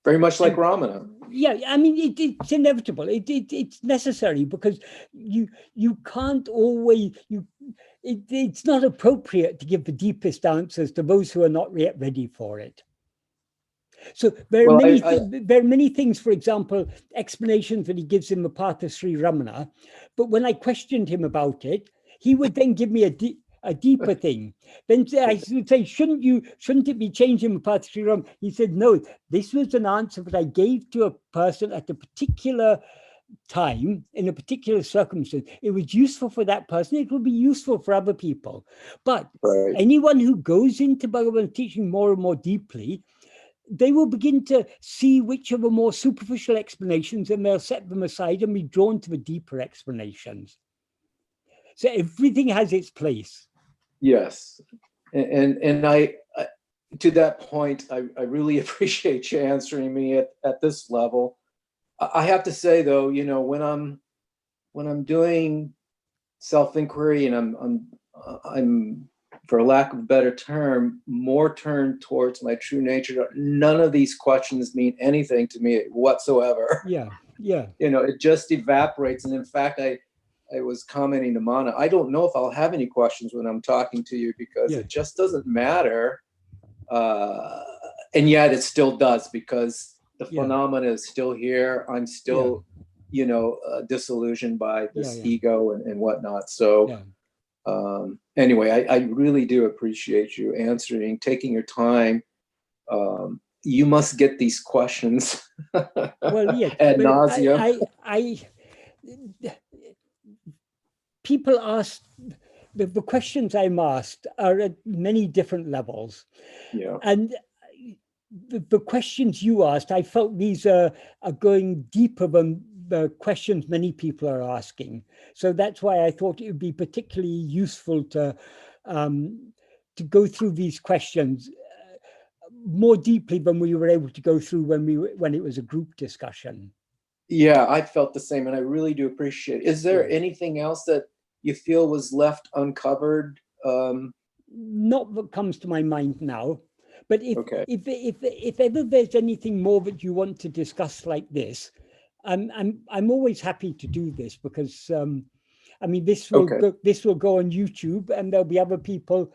Very much like Ramana. Yeah, I mean, it's inevitable. It's necessary because you can't always, it's not appropriate to give the deepest answers to those who are not yet ready for it. So there are many things, for example, explanations that he gives in the Path of Sri Ramana, but when I questioned him about it, he would then give me a deeper thing. Then I would say, shouldn't it be changed in the Path of Sri Ramana? He said, no, this was an answer that I gave to a person at a particular time, in a particular circumstance. It was useful for that person, it will be useful for other people. But anyone who goes into Bhagavan's teaching more and more deeply, they will begin to see which are the more superficial explanations, and they'll set them aside and be drawn to the deeper explanations. So everything has its place. Yes. And I to that point, I really appreciate you answering me at this level. I have to say though, you know, when I'm doing self-inquiry and I'm, for lack of a better term, more turned towards my true nature, none of these questions mean anything to me whatsoever. Yeah, yeah. You know, it just evaporates. And in fact, I was commenting to Mana, I don't know if I'll have any questions when I'm talking to you, because Yeah. it just doesn't matter. And yet it still does, because the phenomena is still here. I'm still, you know, disillusioned by this ego and whatnot. So anyway, I really do appreciate you answering, taking your time. You must get these questions Well, yeah, ad nauseum. People ask, the questions I'm asked are at many different levels. Yeah. And the questions you asked, I felt these are going deeper than the questions many people are asking. So that's why I thought it would be particularly useful to go through these questions more deeply than we were able to go through when it was a group discussion. Yeah, I felt the same, and I really do appreciate it. Is there anything else that you feel was left uncovered? Not that comes to my mind now, but if ever there's anything more that you want to discuss like this, I'm always happy to do this, because I mean, this will go on YouTube, and there'll be other people.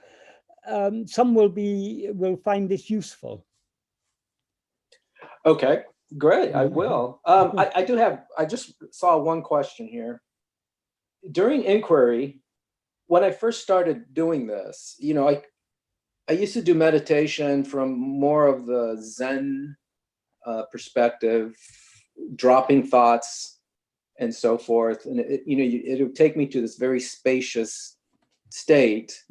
Some will find this useful. Okay, great. I will. I just saw one question here. During inquiry, when I first started doing this, you know, I used to do meditation from more of the Zen perspective, dropping thoughts and so forth. And it would take me to this very spacious state,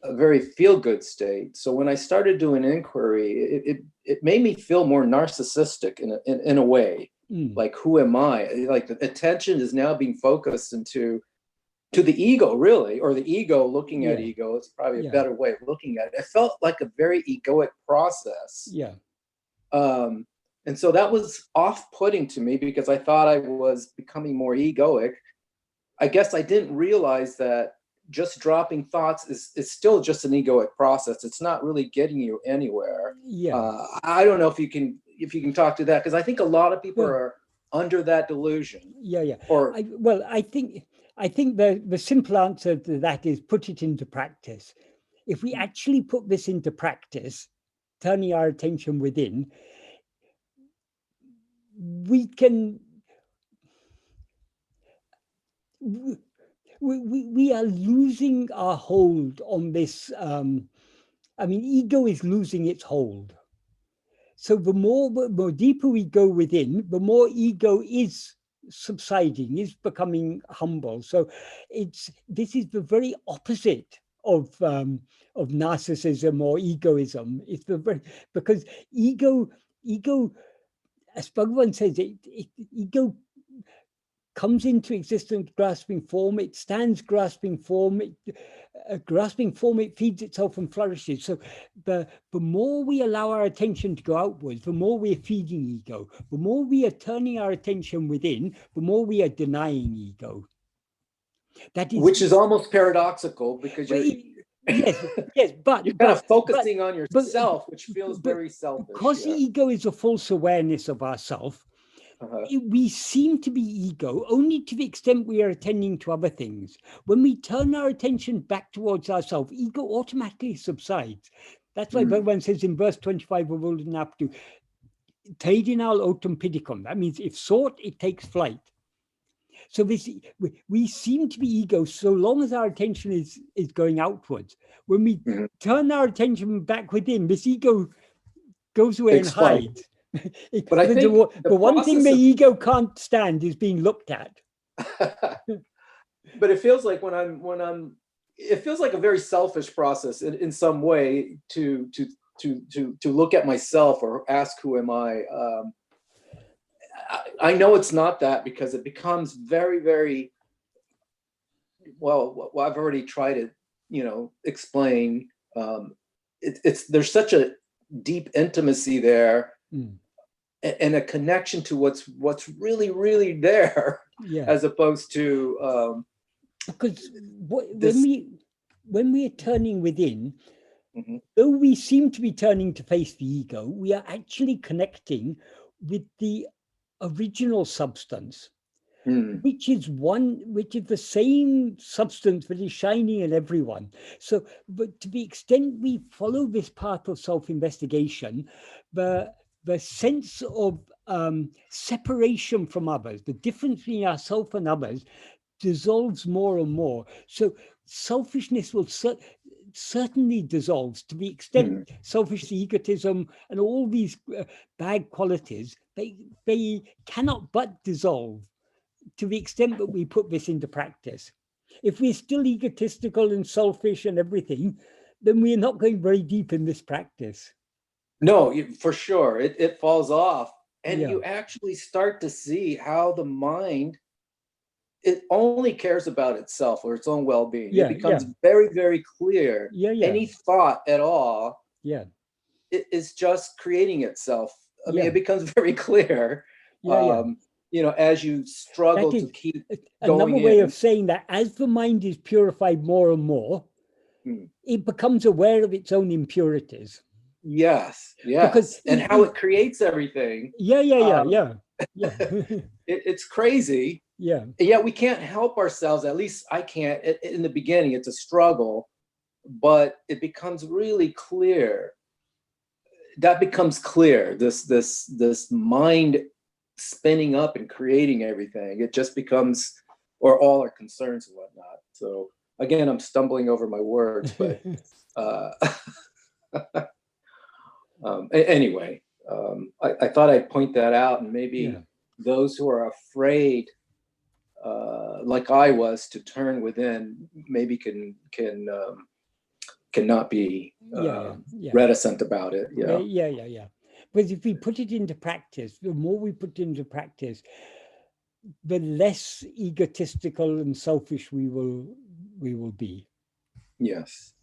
a very feel-good state. So when I started doing inquiry, it made me feel more narcissistic in a way. Like, who am I? Like, the attention is now being focused to the ego, really, or the ego looking at ego. It's probably a better way of looking at it. It felt like a very egoic process. Yeah. And so that was off-putting to me, because I thought I was becoming more egoic. I guess I didn't realize that just dropping thoughts is still just an egoic process. It's not really getting you anywhere. Yeah. I don't know if you can talk to that, because I think a lot of people are under that delusion. Yeah. Or I think the simple answer to that is put it into practice. If we actually put this into practice, turning our attention within, we can. We are losing our hold on this. I mean, ego is losing its hold. So the more deeper we go within, the more ego is subsiding, is becoming humble. So this is the very opposite of narcissism or egoism. It's because ego, as Bhagavan says, ego comes into existence grasping form, it stands grasping form, it feeds itself and flourishes. So the more we allow our attention to go outwards, the more we are feeding ego. The more we are turning our attention within, the more we are denying ego. Which is almost paradoxical, because but you're kind of focusing on yourself, which feels very selfish. Because the ego is a false awareness of ourself, we seem to be ego only to the extent we are attending to other things. When we turn our attention back towards ourselves, ego automatically subsides. That's why Bhagavan says in verse 25 of Uḷḷadu Nāṛpadu, Taidinal otum pidicum. That means if sought, it takes flight. So we seem to be ego so long as our attention is going outwards. When we turn our attention back within, this ego goes away and hides. But I think the one thing the ego can't stand is being looked at. But it feels like it feels like a very selfish process in some way to look at myself or ask who am I. I know it's not that, because it becomes very, very, well, I've already tried to, explain. There's such a deep intimacy there, and a connection to what's really, really there, as opposed to because when we are turning within, mm-hmm. though we seem to be turning to face the ego, we are actually connecting with the original substance, which is the same substance that is shining in everyone. So, but to the extent we follow this path of self-investigation, the sense of separation from others, the difference between ourselves and others, dissolves more and more. So selfishness will certainly dissolves to the extent selfish egotism and all these bad qualities, they cannot but dissolve to the extent that we put this into practice. If we're still egotistical and selfish and everything, then we're not going very deep in this practice. No, for sure. It falls off. And you actually start to see how the mind, it only cares about itself or its own well-being. It becomes very, very clear. Any thought at all it is just creating itself. I mean, it becomes very clear. As you struggle to keep going. Another way of saying that, as the mind is purified more and more, it becomes aware of its own impurities. Yes. Because how it creates everything. It's crazy. Yeah, we can't help ourselves. At least I can't. In the beginning, it's a struggle, but it becomes really clear. That becomes clear. This mind spinning up and creating everything. It just becomes, or all our concerns and whatnot. So again, I'm stumbling over my words, but anyway, I thought I'd point that out, and maybe those who are afraid, like I was, to turn within, maybe cannot be reticent about it. But if we put it into practice, the more we put it into practice, the less egotistical and selfish we will be. Yes.